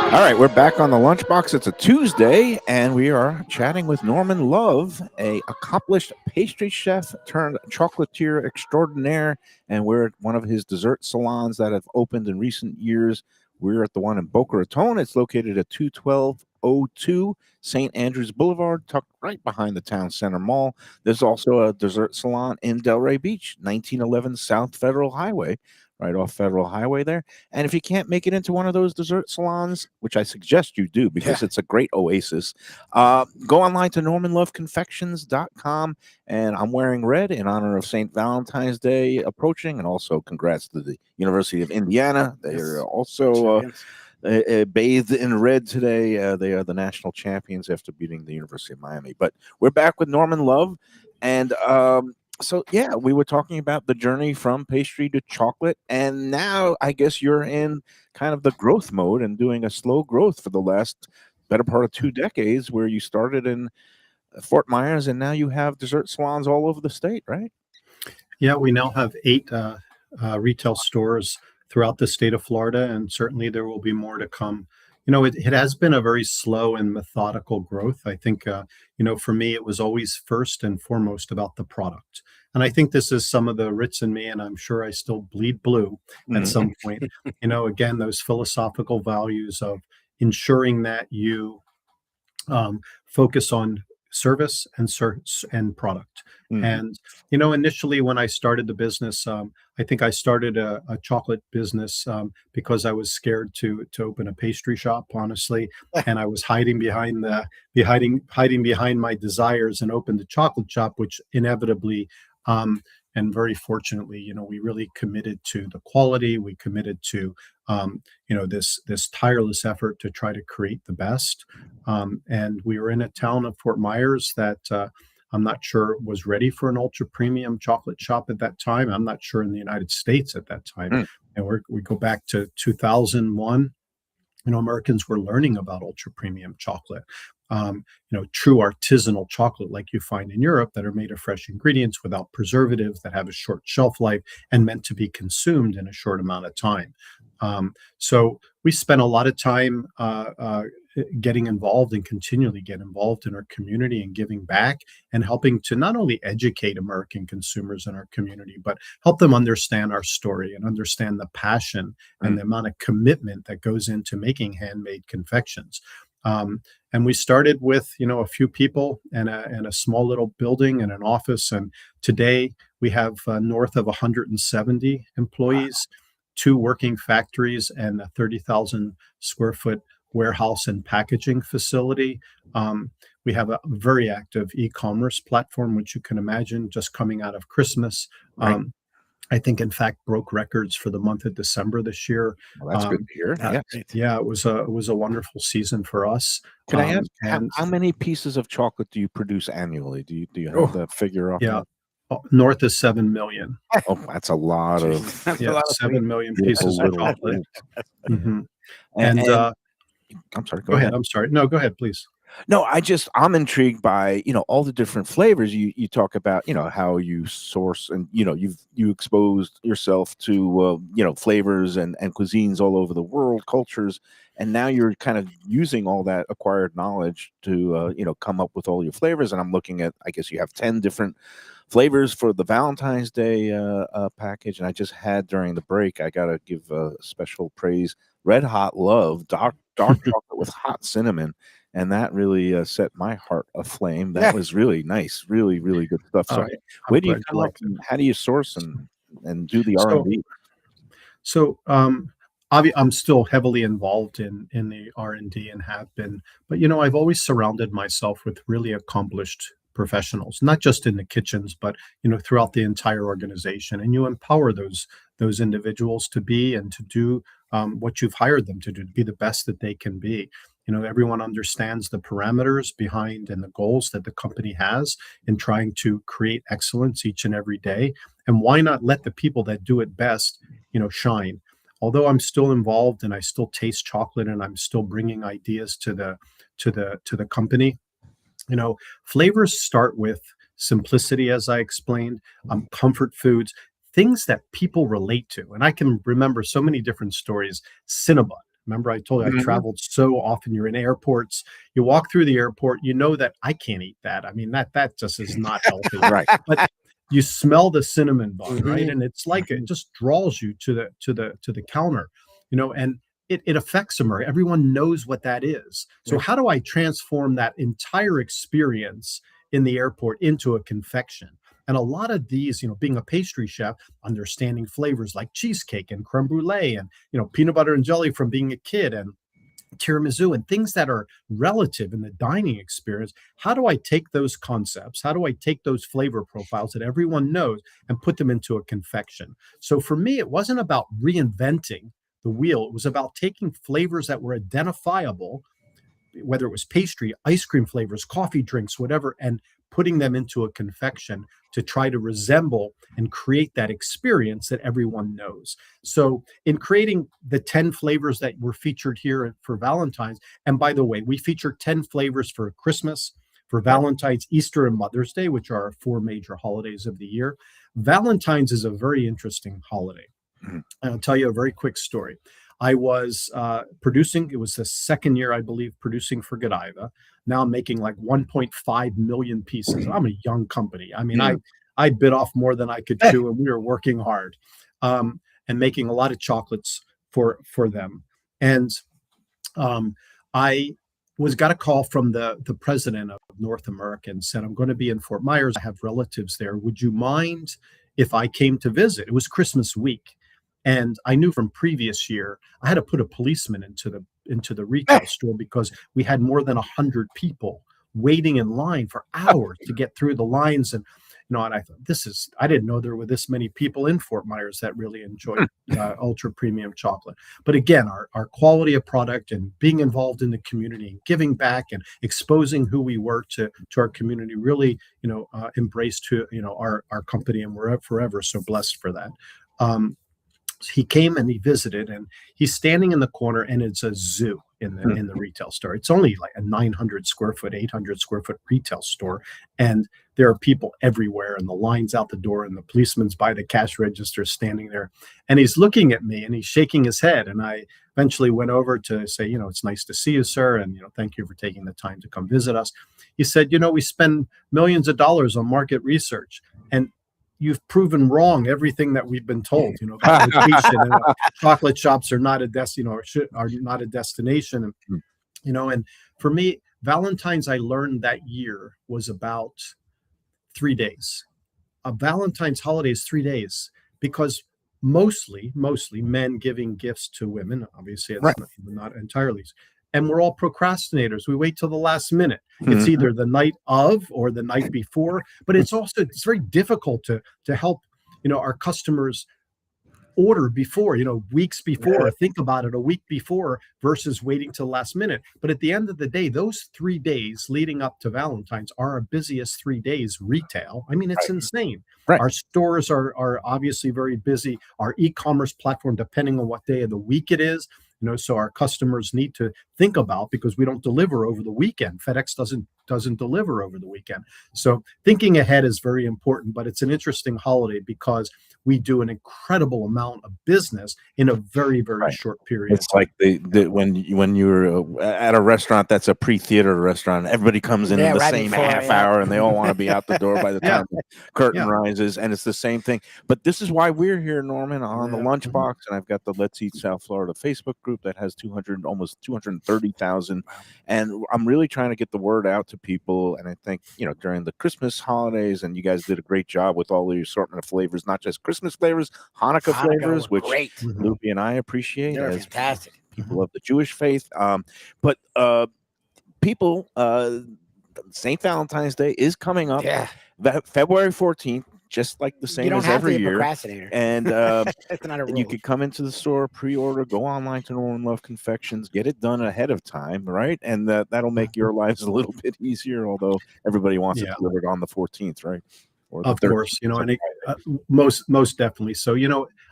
All right, we're back on the Lunchbox. It's a Tuesday, and we are chatting with Norman Love, a accomplished pastry chef turned chocolatier extraordinaire, and we're at one of his dessert salons that have opened in recent years. We're at the one in Boca Raton. It's located at 21202 St. Andrews Boulevard, tucked right behind the town center mall. There's also a dessert salon in Delray Beach, 1911 South Federal Highway, right off Federal Highway there. And if you can't make it into one of those dessert salons, which I suggest you do because it's a great oasis, go online to normanloveconfections.com. And I'm wearing red in honor of St. Valentine's Day approaching. And also congrats to the University of Indiana. They are also bathed in red today. They are the national champions after beating the University of Miami. But we're back with Norman Love. And so, yeah, we were talking about the journey from pastry to chocolate. And now I guess you're in kind of the growth mode and doing a slow growth for the last better part of 2 decades, where you started in Fort Myers and now you have dessert salons all over the state, right? Yeah, we now have 8 retail stores throughout the state of Florida, and certainly there will be more to come. You know, it has been a very slow and methodical growth. I think, for me, it was always first and foremost about the product. And I think this is some of the Ritz in me, and I'm sure I still bleed blue at some point. Again, those philosophical values of ensuring that you focus on service and product. And initially when I started the business, I think I started a chocolate business because I was scared to open a pastry shop, honestly, and I was hiding behind my desires, and opened a chocolate shop, which inevitably and very fortunately, we really committed to the quality. We committed to this tireless effort to try to create the best. And we were in a town of Fort Myers that I'm not sure was ready for an ultra premium chocolate shop at that time. I'm not sure in the United States at that time. And we go back to 2001. Americans were learning about ultra premium chocolate. True artisanal chocolate like you find in Europe, that are made of fresh ingredients without preservatives, that have a short shelf life and meant to be consumed in a short amount of time. So we spent a lot of time getting involved and continually get involved in our community and giving back and helping to not only educate American consumers in our community, but help them understand our story and understand the passion and the amount of commitment that goes into making handmade confections. And we started with, a few people and a small little building and an office. And today we have north of 170 employees, 2 working factories, and a 30,000 square foot warehouse and packaging facility. We have a very active e-commerce platform, which you can imagine just coming out of Christmas. Right. I think, in fact, broke records for the month of December this year. Well, that's good to hear. Yeah, it was a wonderful season for us. Can I ask, how many pieces of chocolate do you produce annually? Do you have the figure off? Yeah. North of 7 million. Oh, that's a lot of That's a Yeah, lot of 7 million beautiful pieces of little. chocolate. hmm And, And I'm sorry. go ahead. I'm sorry. No, go ahead, please. No, I'm intrigued by, all the different flavors you talk about, how you source, and, you exposed yourself to, flavors and cuisines all over the world, cultures. And now you're kind of using all that acquired knowledge to, come up with all your flavors. And I'm looking at, I guess you have 10 different flavors for the Valentine's Day package. And I just had during the break, I got to give special praise, Red Hot Love, dark chocolate with hot cinnamon. And that really set my heart aflame. That was really nice, really, really good stuff. So, I'm where do you glad come you up? liked it. And how do you source and do the R and So, D? so I'm still heavily involved in the R&D and have been, but I've always surrounded myself with really accomplished professionals, not just in the kitchens, but throughout the entire organization. And you empower those individuals to be and to do what you've hired them to do, to be the best that they can be. Everyone understands the parameters behind and the goals that the company has in trying to create excellence each and every day. And why not let the people that do it best, shine? Although I'm still involved and I still taste chocolate and I'm still bringing ideas to the company, flavors start with simplicity, as I explained, comfort foods, things that people relate to. And I can remember so many different stories. Cinnabon. Remember, I told you I traveled so often. You're in airports, you walk through the airport, that I can't eat that. I mean, that just is not healthy. Right. But you smell the cinnamon bun, right? And it's like it just draws you to the counter, and it affects them. Everyone knows what that is. So how do I transform that entire experience in the airport into a confection? And a lot of these, being a pastry chef, understanding flavors like cheesecake and creme brulee and, peanut butter and jelly from being a kid and tiramisu and things that are relative in the dining experience. How do I take those concepts? How do I take those flavor profiles that everyone knows and put them into a confection? So for me, it wasn't about reinventing the wheel. It was about taking flavors that were identifiable, whether it was pastry, ice cream flavors, coffee drinks, whatever, and putting them into a confection to try to resemble and create that experience that everyone knows. So in creating the 10 flavors that were featured here for Valentine's, and by the way, we feature 10 flavors for Christmas, for Valentine's, Easter, and Mother's Day, which are our 4 major holidays of the year. Valentine's is a very interesting holiday. And I'll tell you a very quick story. I was producing, it was the second year, I believe, producing for Godiva. Now I'm making like 1.5 million pieces. I'm a young company. I mean, I bit off more than I could chew, and we were working hard and making a lot of chocolates for them. And I got a call from the president of North America and said, I'm going to be in Fort Myers. I have relatives there. Would you mind if I came to visit? It was Christmas week. And I knew from previous year, I had to put a policeman into the retail store because we had more than 100 people waiting in line for hours to get through the lines. And and I thought, I didn't know there were this many people in Fort Myers that really enjoyed ultra premium chocolate. But again, our quality of product and being involved in the community and giving back and exposing who we were to our community really, embraced our company, and we're forever so blessed for that. He came and he visited, and he's standing in the corner, and it's a zoo in the retail store. It's only like a 900 square foot, 800 square foot retail store, and there are people everywhere, and the line's out the door, and the policeman's by the cash register standing there, and he's looking at me and he's shaking his head. And I eventually went over to say, it's nice to see you, sir, and thank you for taking the time to come visit us. He said, we spend millions of dollars on market research, and you've proven wrong everything that we've been told. About location, and chocolate shops are not a are not a destination. And for me, Valentine's, I learned that year, was about 3 days. A Valentine's holiday is 3 days because mostly men giving gifts to women. Obviously, it's not entirely. And we're all procrastinators. We wait till the last minute. It's either the night of or the night before, but it's very difficult to help, our customers order before, weeks before, think about it a week before versus waiting till last minute. But at the end of the day, those 3 days leading up to Valentine's are our busiest 3 days retail. I mean, it's insane. Right. Our stores are obviously very busy. Our e-commerce platform, depending on what day of the week it is, so our customers need to think about, because we don't deliver over the weekend. FedEx doesn't deliver over the weekend. So thinking ahead is very important, but it's an interesting holiday because we do an incredible amount of business in a very, very short period. It's like when you're at a restaurant that's a pre-theater restaurant, everybody comes in the same half hour, and they all want to be out the door by the time the curtain rises, and it's the same thing. But this is why we're here, Norman, on the Lunchbox, and I've got the Let's Eat South Florida Facebook group that has almost 230,000, and I'm really trying to get the word out to people. And I think during the Christmas holidays, and you guys did a great job with all the assortment of flavors, not just Christmas flavors, Hanukkah flavors, which Luby and I appreciate. They're as fantastic. People of the Jewish faith. But people, St. Valentine's Day is coming up. Yeah. February 14th, just like the same as every year. And it's not a rule. you could come into the store, pre-order, go online to Norman Love Confections, get it done ahead of time, right? And that'll make your lives a little bit easier, although everybody wants it delivered on the 14th, right? Of course, and most definitely. So,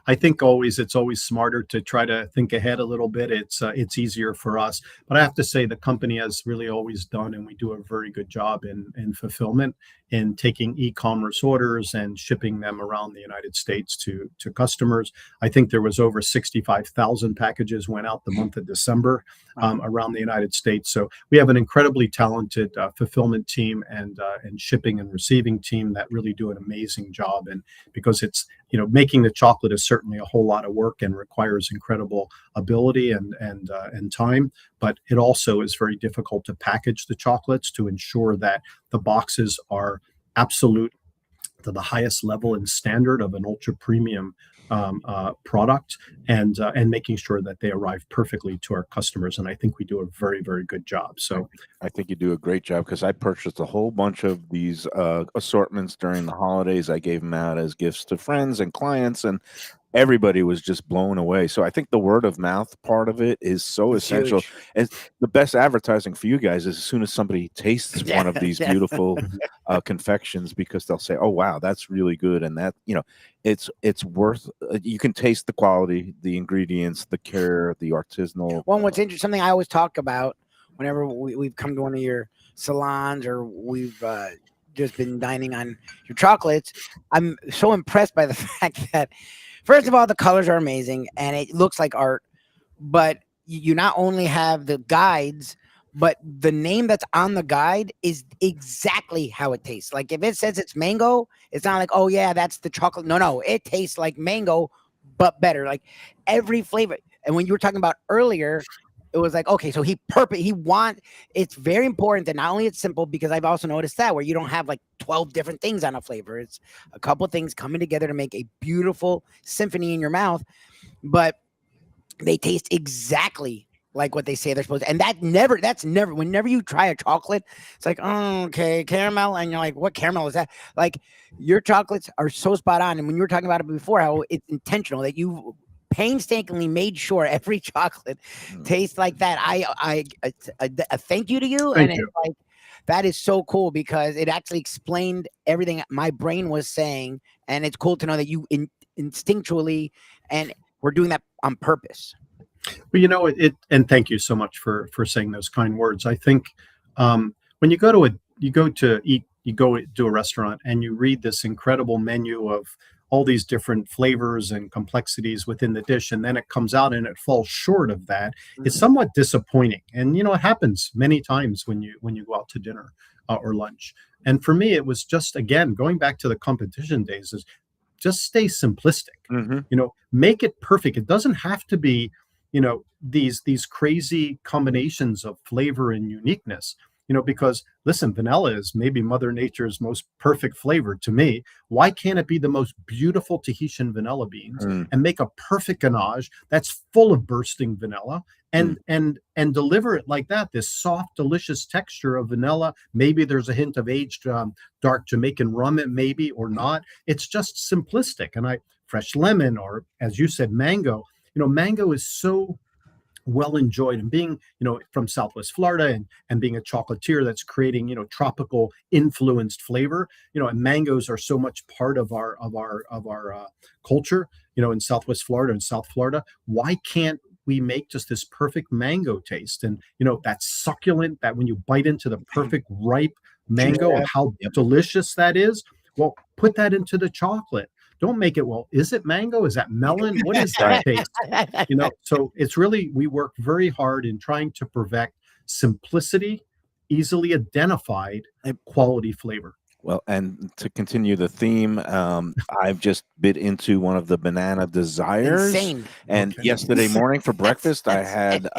I think it's always smarter to try to think ahead a little bit. It's easier for us, but I have to say the company has really always done, and we do a very good job in fulfillment, in taking e-commerce orders and shipping them around the United States to customers. I think there was over 65,000 packages went out the month of December around the United States. So we have an incredibly talented fulfillment team and shipping and receiving team that really do an amazing job. And because it's making the chocolate is certainly a whole lot of work and requires incredible ability and time, but it also is very difficult to package the chocolates to ensure that the boxes are absolute to the highest level and standard of an ultra premium product, and making sure that they arrive perfectly to our customers. And I think we do a very, very good job. So I think you do a great job, because I purchased a whole bunch of these assortments during the holidays. I gave them out as gifts to friends and clients, and everybody was just blown away. So I think the word of mouth part of it is so essential. Huge. And the best advertising for you guys is as soon as somebody tastes one of these beautiful confections, because they'll say, "Oh wow, that's really good," and that it's worth. You can taste the quality, the ingredients, the care, the artisanal. Well, what's interesting, something I always talk about whenever we've come to one of your salons, or we've just been dining on your chocolates, I'm so impressed by the fact that, first of all, the colors are amazing and it looks like art, but you not only have the guides, but the name that's on the guide is exactly how it tastes. Like if it says it's mango, it's not like, oh yeah, that's the chocolate. No, it tastes like mango, but better. Like every flavor. And when you were talking about earlier, it was like, okay, so it's very important that not only it's simple, because I've also noticed that where you don't have like 12 different things on a flavor. It's a couple of things coming together to make a beautiful symphony in your mouth, but they taste exactly like what they say they're supposed to. And whenever you try a chocolate, it's like, oh, okay, caramel. And you're like, what caramel is that? Like your chocolates are so spot on. And when you were talking about it before, how it's intentional that you painstakingly made sure every chocolate tastes like that. I thank you to you. It's like, that is so cool, because it actually explained everything my brain was saying. And it's cool to know that you instinctually, and we're doing that on purpose. Well, and thank you so much for saying those kind words. I think when you go to a restaurant and you read this incredible menu of all these different flavors and complexities within the dish, and then it comes out and it falls short of that, it's somewhat disappointing. And it happens many times when you go out to dinner or lunch. And for me, it was just, again, going back to the competition days, is just stay simplistic. Make it perfect. It doesn't have to be these crazy combinations of flavor and uniqueness. Because listen, vanilla is maybe Mother Nature's most perfect flavor to me. Why can't it be the most beautiful Tahitian vanilla beans and make a perfect ganache that's full of bursting vanilla and deliver it like that? This soft, delicious texture of vanilla. Maybe there's a hint of aged dark Jamaican rum, maybe, or not. It's just simplistic. And fresh lemon, or as you said, mango. Mango is so well enjoyed, and being from Southwest Florida, and being a chocolatier that's creating tropical influenced flavor, and mangoes are so much part of our culture, in Southwest Florida and South Florida. Why can't we make just this perfect mango taste, and that succulent, that when you bite into the perfect ripe mango, and how delicious that is? Well, put that into the chocolate. Don't make it, well, is it mango? Is that melon? What is that taste? So it's really, we work very hard in trying to perfect simplicity, easily identified quality flavor. Well, and to continue the theme, I've just bit into one of the banana desires. Insane. And yesterday morning for breakfast, I had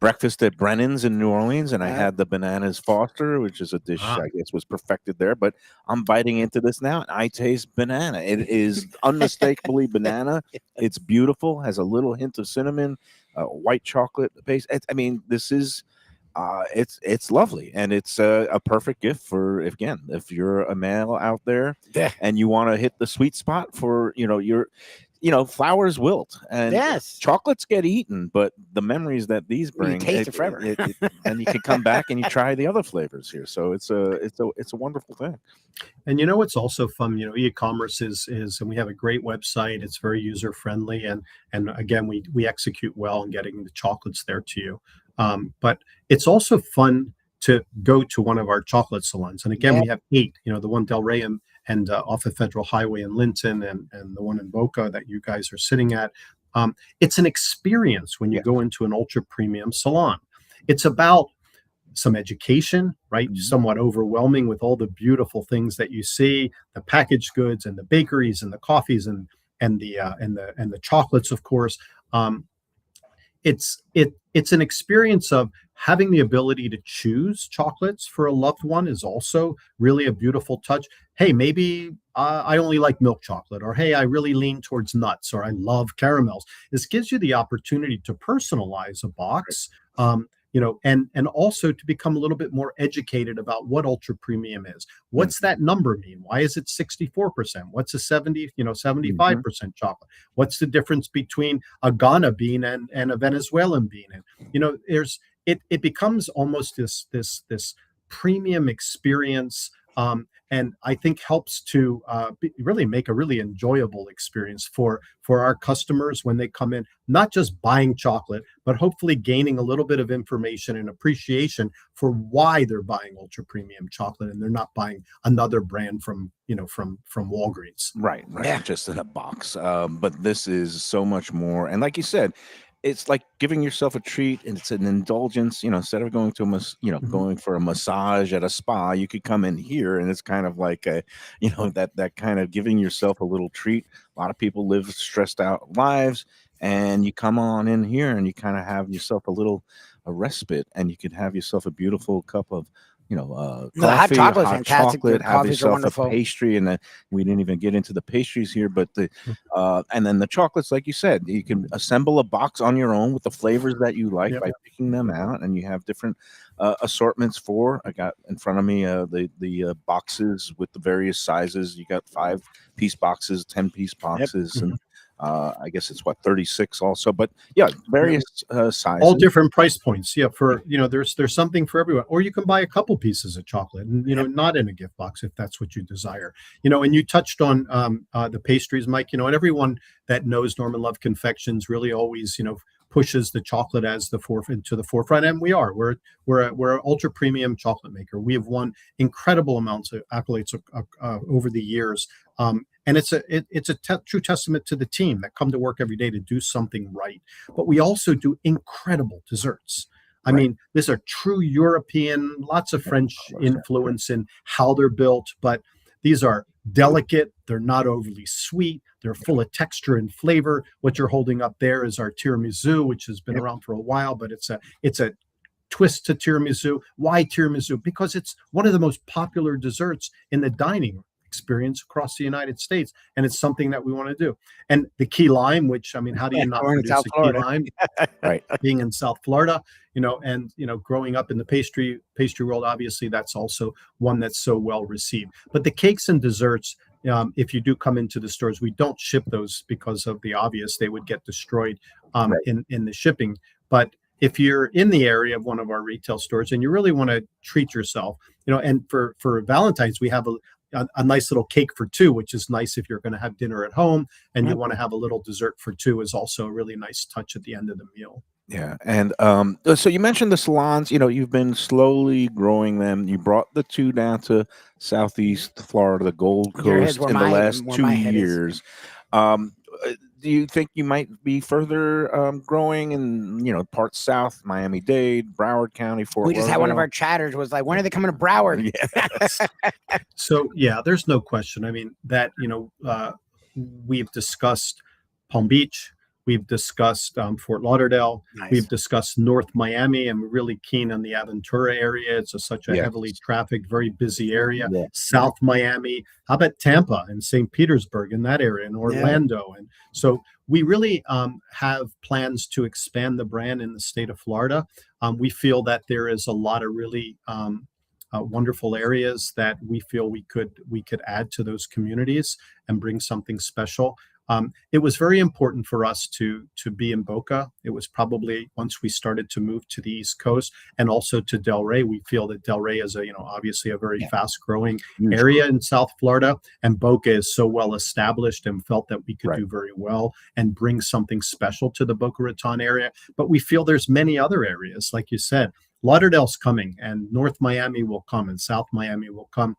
breakfast at Brennan's in New Orleans, and I had the bananas Foster, which is a dish I guess was perfected there. But I'm biting into this now, and I taste banana. It is unmistakably banana. It's beautiful, has a little hint of cinnamon, white chocolate base. I mean, this is. It's lovely, and it's a perfect gift for, if you're a male out there and you want to hit the sweet spot for your flowers wilt and chocolates get eaten, but the memories that these bring, you taste it forever. And you can come back and you try the other flavors here. So it's a wonderful thing. And it's also fun. E-commerce is, and we have a great website. It's very user friendly, and again, we execute well in getting the chocolates there to you. But it's also fun to go to one of our chocolate salons. And again, we have 8, the one Del Rey and off of Federal Highway in Linton, and the one in Boca that you guys are sitting at. It's an experience when you go into an ultra premium salon. It's about some education, right? Somewhat overwhelming with all the beautiful things that you see, the packaged goods and the bakeries and the coffees and the chocolates, of course. It's an experience of having the ability to choose chocolates for a loved one is also really a beautiful touch. Hey, maybe I only like milk chocolate, or hey, I really lean towards nuts, or I love caramels. This gives you the opportunity to personalize a box, and also to become a little bit more educated about what ultra premium is. What's that number mean? Why is it 64%? What's a 75% chocolate? What's the difference between a Ghana bean and a Venezuelan bean? And it becomes almost this premium experience. And I think helps to really make a really enjoyable experience for our customers when they come in, not just buying chocolate, but hopefully gaining a little bit of information and appreciation for why they're buying ultra premium chocolate, and they're not buying another brand from Walgreens. Right. Yeah. Just in a box. But this is so much more. And like you said, it's like giving yourself a treat, and it's an indulgence. Instead of going to going for a massage at a spa, you could come in here, and it's kind of like that kind of giving yourself a little treat. A lot of people live stressed out lives, and you come on in here, and you kind of have yourself a respite, and you could have yourself a beautiful cup of coffee, hot chocolate, hot fantastic. chocolate, have Coffees are yourself wonderful. a pastry, and we didn't even get into the pastries here, but and then the chocolates, like you said, you can assemble a box on your own with the flavors that you like by picking them out, and you have different assortments for. I got in front of me the boxes with the various sizes. You got 5-piece boxes, 10-piece boxes, and I guess it's 36 also, but various sizes, all different price points. For there's something for everyone. Or you can buy a couple pieces of chocolate, and not in a gift box if that's what you desire. And you touched on the pastries, Mike. And everyone that knows Norman Love Confections really always pushes the chocolate as the forefront, and we're an ultra premium chocolate maker. We have won incredible amounts of accolades over the years. And it's a true testament to the team that come to work every day to do something right. But we also do incredible desserts. I mean, these are true European, lots of French influence in how they're built, but these are delicate. They're not overly sweet. They're full of texture and flavor. What you're holding up there is our tiramisu, which has been around for a while, but it's a twist to tiramisu. Why tiramisu? Because it's one of the most popular desserts in the dining experience across the United States, and it's something that we want to do. And the key lime, which how do you not produce a key lime? Right, being in South Florida, and growing up in the pastry world, obviously that's also one that's so well received. But the cakes and desserts, if you do come into the stores, we don't ship those because of the obvious, they would get destroyed Right. in the shipping. But if you're in the area of one of our retail stores and you really want to treat yourself, and for Valentine's, we have a nice little cake for two, which is nice if you're going to have dinner at home and you want to have a little dessert for two, is also a really nice touch at the end of the meal. Yeah. And so you mentioned the salons, you've been slowly growing them. You brought the two down to Southeast Florida, the Gold Your head's Coast, where in the my- last where 2 my head is. years. Do you think you might be further growing in, parts south, Miami-Dade, Broward County, Fort We just had one of Lauderdale? our chatters was like, when are they coming to Broward? Yeah. So yeah, there's no question. I mean, that we've discussed Palm Beach, we've discussed Fort Lauderdale, Nice. we've discussed North Miami. I'm really keen on the Aventura area. It's such a Yes. heavily trafficked, very busy area. Yeah. South Miami. How about Tampa and St. Petersburg in that area, and Orlando? And so we really have plans to expand the brand in the state of Florida. We feel that there is a lot of really wonderful areas that we feel we could add to those communities and bring something special. It was very important for us to be in Boca. It was probably once we started to move to the East Coast and also to Delray. We feel that Delray is obviously a very fast growing area in South Florida, and Boca is so well established, and felt that we could do very well and bring something special to the Boca Raton area. But we feel there's many other areas, like you said, Lauderdale's coming, and North Miami will come, and South Miami will come.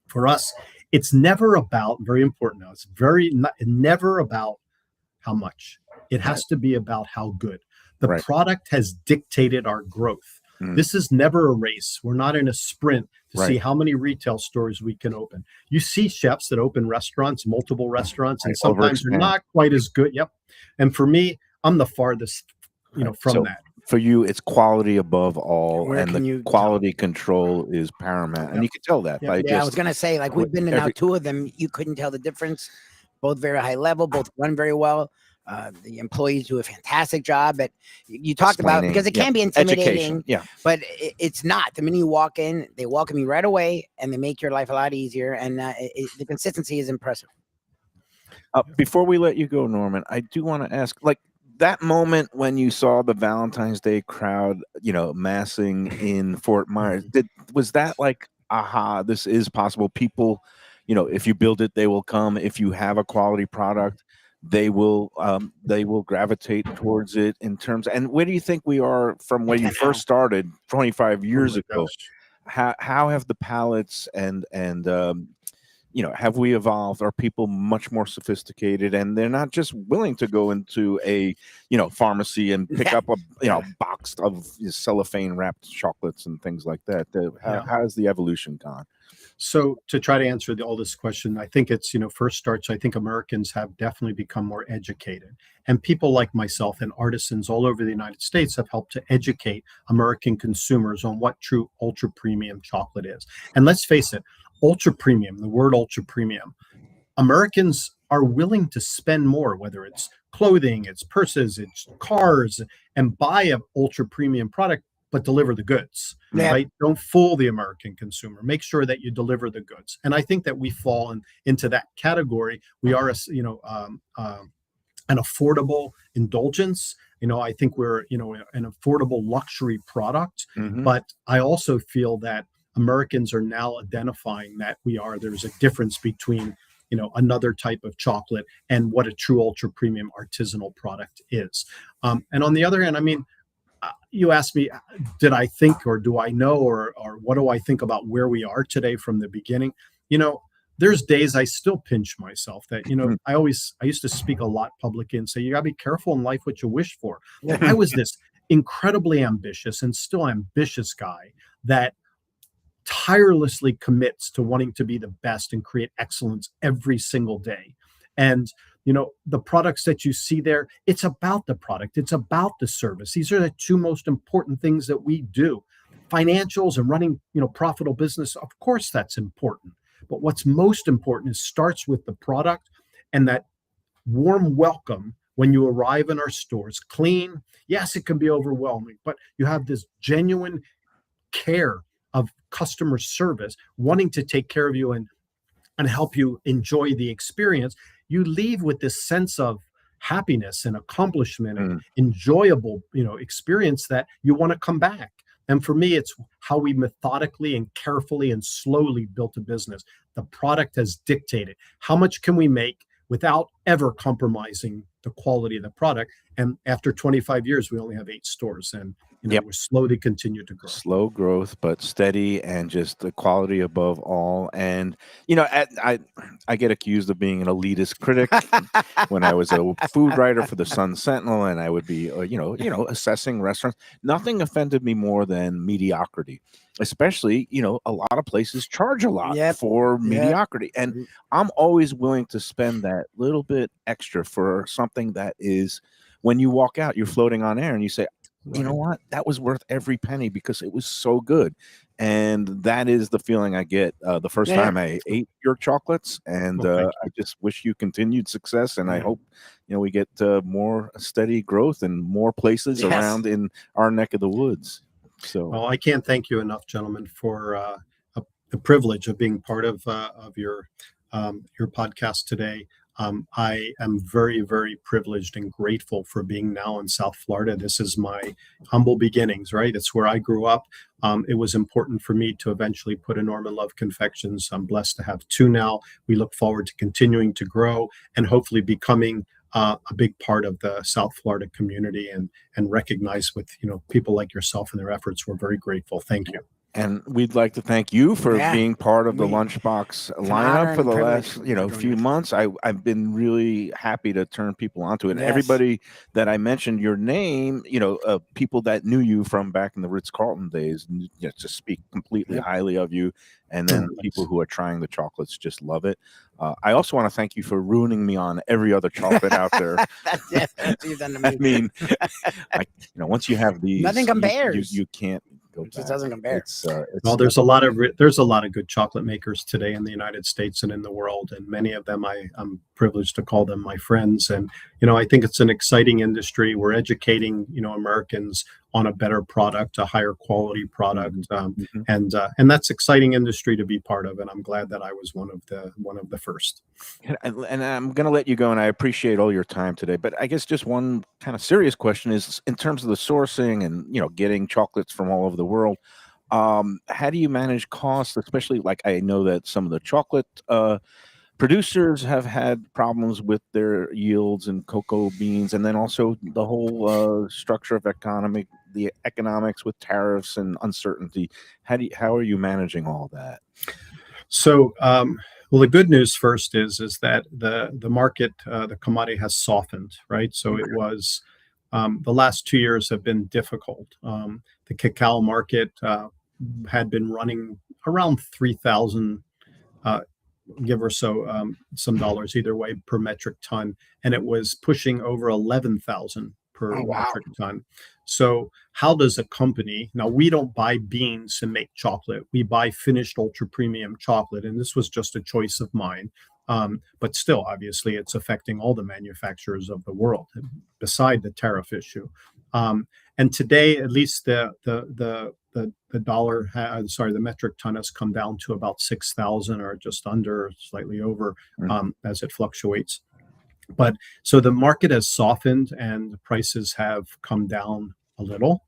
For us, it's never about, very important now, never about how much. It has to be about how good. The product has dictated our growth. This is never a race. We're not in a sprint to see how many retail stores we can open. You see chefs that open restaurants, multiple restaurants, and sometimes they're not quite as good. Yep. And for me, I'm the farthest, from that. For you, it's quality above all, Where and can the you quality control is paramount. And you can tell that by Yeah, I was gonna say, like, we've been to now two of them. You couldn't tell the difference. Both very high level, both run very well. The employees do a fantastic job at. You talked about, because it can be intimidating, but it's not. The minute you walk in, they welcome you right away, and they make your life a lot easier. And the consistency is impressive. Before we let you go, Norman, I do want to ask, like, that moment when you saw the Valentine's Day crowd, massing in Fort Myers, was that like, aha, this is possible? People, if you build it, they will come. If you have a quality product, they will gravitate towards it. In terms, and where do you think we are from when you first started 25 years ago? How have the palates and have we evolved? Are people much more sophisticated, and they're not just willing to go into a pharmacy and pick up a box of cellophane wrapped chocolates and things like that? How has the evolution gone? So to try to answer all this question, I think it's, first starts, I think Americans have definitely become more educated, and people like myself and artisans all over the United States have helped to educate American consumers on what true ultra premium chocolate is. And let's face it, ultra premium, the word ultra premium, Americans are willing to spend more, whether it's clothing, it's purses, it's cars, and buy an ultra premium product, but deliver the goods, right? Don't fool the American consumer. Make sure that you deliver the goods. And I think that we fall into that category. We are, an affordable indulgence. I think we're, an affordable luxury product. But I also feel that Americans are now identifying that there's a difference between, another type of chocolate and what a true ultra premium artisanal product is. And on the other hand, I mean, you asked me, did I think, or do I know, or what do I think about where we are today from the beginning? There's days I still pinch myself that, I used to speak a lot publicly and say, you gotta be careful in life what you wish for. I was this incredibly ambitious and still ambitious guy that tirelessly commits to wanting to be the best and create excellence every single day. And the products that you see there, it's about the product, it's about the service. These are the two most important things that we do. Financials and running, profitable business, of course that's important. But what's most important is starts with the product and that warm welcome when you arrive in our stores. Clean, yes, it can be overwhelming, but you have this genuine care of customer service, wanting to take care of you. And and help you enjoy the experience, you leave with this sense of happiness and accomplishment and enjoyable, experience that you want to come back. And for me, it's how we methodically and carefully and slowly built a business. The product has dictated how much can we make without ever compromising the quality of the product. And after 25 years, we only have 8 stores, and we slowly continue to grow. Slow growth, but steady, and just the quality above all. And I get accused of being an elitist critic when I was a food writer for the Sun Sentinel, and I would be assessing restaurants. Nothing offended me more than mediocrity, especially a lot of places charge a lot for mediocrity, and I'm always willing to spend that little bit extra for something that is, when you walk out, you're floating on air and you say, you know what, that was worth every penny because it was so good. And that is the feeling I get the first time I ate your chocolates. And I just wish you continued success, and I hope we get more steady growth and more places around in our neck of the woods. So, well, I can't thank you enough, gentlemen, for the privilege of being part of your podcast today. I am very, very privileged and grateful for being now in South Florida. This is my humble beginnings, right? It's where I grew up. It was important for me to eventually put a Norman Love Confections. I'm blessed to have 2 now. We look forward to continuing to grow and hopefully becoming a big part of the South Florida community and recognized with people like yourself and their efforts. We're very grateful. Thank you. And we'd like to thank you for being part of the Lunchbox lineup for the last, few months. I've been really happy to turn people onto it. And everybody that I mentioned your name, people that knew you from back in the Ritz-Carlton days, just speak completely highly of you. And then people who are trying the chocolates just love it. I also want to thank you for ruining me on every other chocolate out there. You've done to me. I mean, once you have these, nothing compares. You can't. It just doesn't compare. Well, there's a lot of good chocolate makers today in the United States and in the world, and many of them I'm privileged to call them my friends. And I think it's an exciting industry. We're educating Americans on a better product, a higher quality product, and that's exciting industry to be part of. And I'm glad that I was one of the first. And I'm going to let you go, and I appreciate all your time today. But I guess just one kind of serious question is, in terms of the sourcing and getting chocolates from all over the world, how do you manage costs? Especially, like, I know that some of the chocolate producers have had problems with their yields and cocoa beans, and then also the whole structure of the economics with tariffs and uncertainty. How are you managing all that? So, well, the good news first is that the market, the commodity has softened, right? So it was the last 2 years have been difficult. The cacao market had been running around 3,000. Give or so some dollars either way per metric ton, and it was pushing over 11,000 per metric ton. So how does a company, now we don't buy beans to make chocolate, we buy finished ultra premium chocolate, and this was just a choice of mine, but still obviously it's affecting all the manufacturers of the world beside the tariff issue. And today, at least the metric ton has come down to about 6,000 or just under, slightly over, as it fluctuates. But so the market has softened and the prices have come down a little.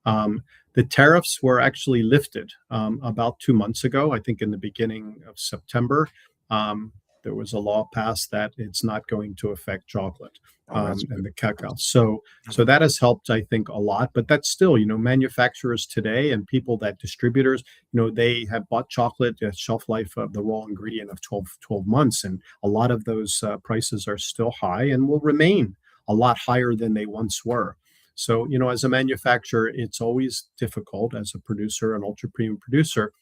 The tariffs were actually lifted about 2 months ago. I think in the beginning of September, there was a law passed that it's not going to affect chocolate and the cacao. So that has helped, I think, a lot. But that's still, manufacturers today and distributors, they have bought chocolate at shelf life of the raw ingredient of 12 months. And a lot of those prices are still high and will remain a lot higher than they once were. So, as a manufacturer, it's always difficult as a producer, an ultra premium producer.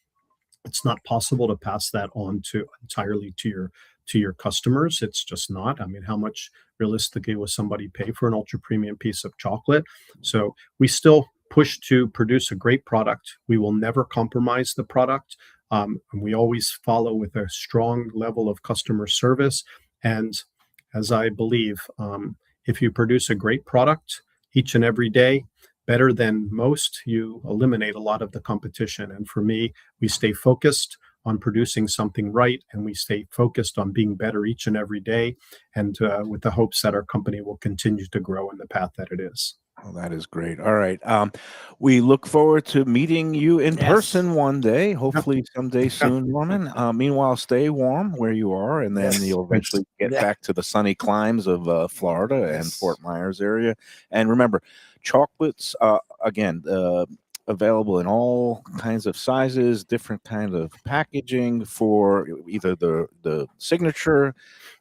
It's not possible to pass that on entirely to your customers. It's just not. I mean, how much realistically will somebody pay for an ultra premium piece of chocolate? So we still push to produce a great product. We will never compromise the product. And we always follow with a strong level of customer service. And as I believe, if you produce a great product each and every day, better than most, you eliminate a lot of the competition. And for me, we stay focused on producing something right, and we stay focused on being better each and every day, and with the hopes that our company will continue to grow in the path that it is. Well, that is great. All right. We look forward to meeting you in person one day, hopefully someday soon, Norman. Meanwhile, stay warm where you are, and then you'll eventually get back to the sunny climes of Florida and Fort Myers area. And remember, chocolates, again, available in all kinds of sizes, different kind of packaging for either the signature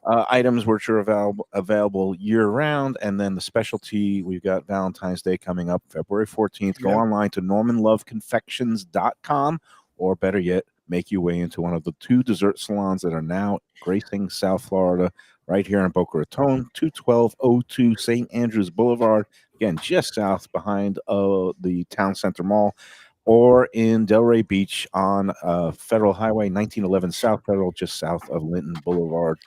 items which are available year round, and then the specialty. We've got Valentine's Day coming up February 14th. Go online to normanloveconfections.com, or better yet, make your way into one of the 2 dessert salons that are now gracing South Florida, right here in Boca Raton, 21202 St. Andrews Boulevard, again just south behind the Town Center Mall, or in Delray Beach on Federal Highway 1911 South Federal, just south of Linton Boulevard.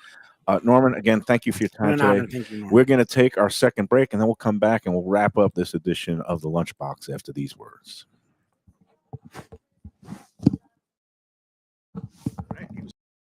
Norman, again, thank you for your time today. Thank you, We're going to take our second break, and then we'll come back and we'll wrap up this edition of the Lunchbox after these words.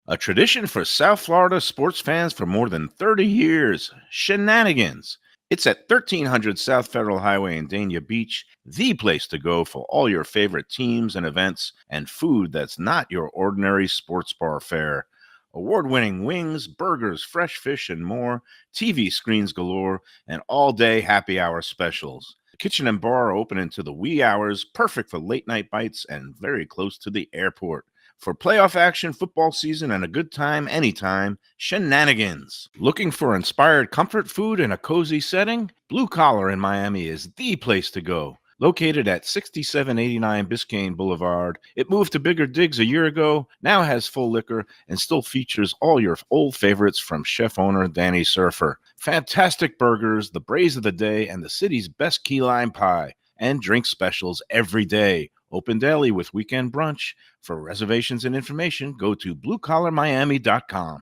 A tradition for South Florida sports fans for more than 30 years, Shenanigans. It's at 1300 South Federal Highway in Dania Beach, the place to go for all your favorite teams and events, and food that's not your ordinary sports bar fare. Award-winning wings, burgers, fresh fish, and more, TV screens galore, and all-day happy hour specials. The kitchen and bar are open into the wee hours, perfect for late-night bites, and very close to the airport. For playoff action, football season, and a good time anytime, Shenanigans. Looking for inspired comfort food in a cozy setting? Blue Collar in Miami is the place to go. Located at 6789 Biscayne Boulevard, it moved to bigger digs a year ago, now has full liquor, and still features all your old favorites from chef owner Danny Surfer. Fantastic burgers, the braise of the day, and the city's best key lime pie. And drink specials every day. Open daily with weekend brunch. For reservations and information, go to bluecollarmiami.com.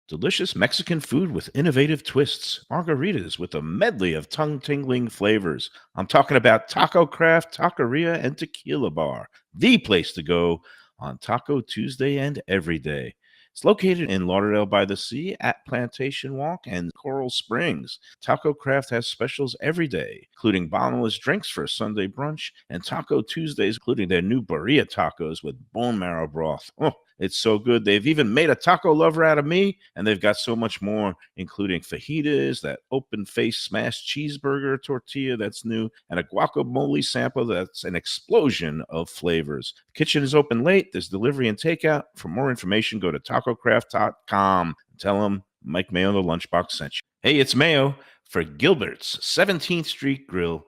Delicious Mexican food with innovative twists. Margaritas with a medley of tongue-tingling flavors. I'm talking about Taco Craft, Taqueria, and Tequila Bar. The place to go on Taco Tuesday and every day. It's located in Lauderdale by the Sea at Plantation Walk and Coral Springs. Taco Craft has specials every day, including bottomless drinks for Sunday brunch, and Taco Tuesdays, including their new birria tacos with bone marrow broth. Oh, it's so good. They've even made a taco lover out of me, and they've got so much more, including fajitas, that open-faced smashed cheeseburger tortilla that's new, and a guacamole sample that's an explosion of flavors. The kitchen is open late. There's delivery and takeout. For more information, go to tacocraft.com. Tell them Mike Mayo, the Lunchbox, sent you. Hey, it's Mayo for Gilbert's 17th Street Grill.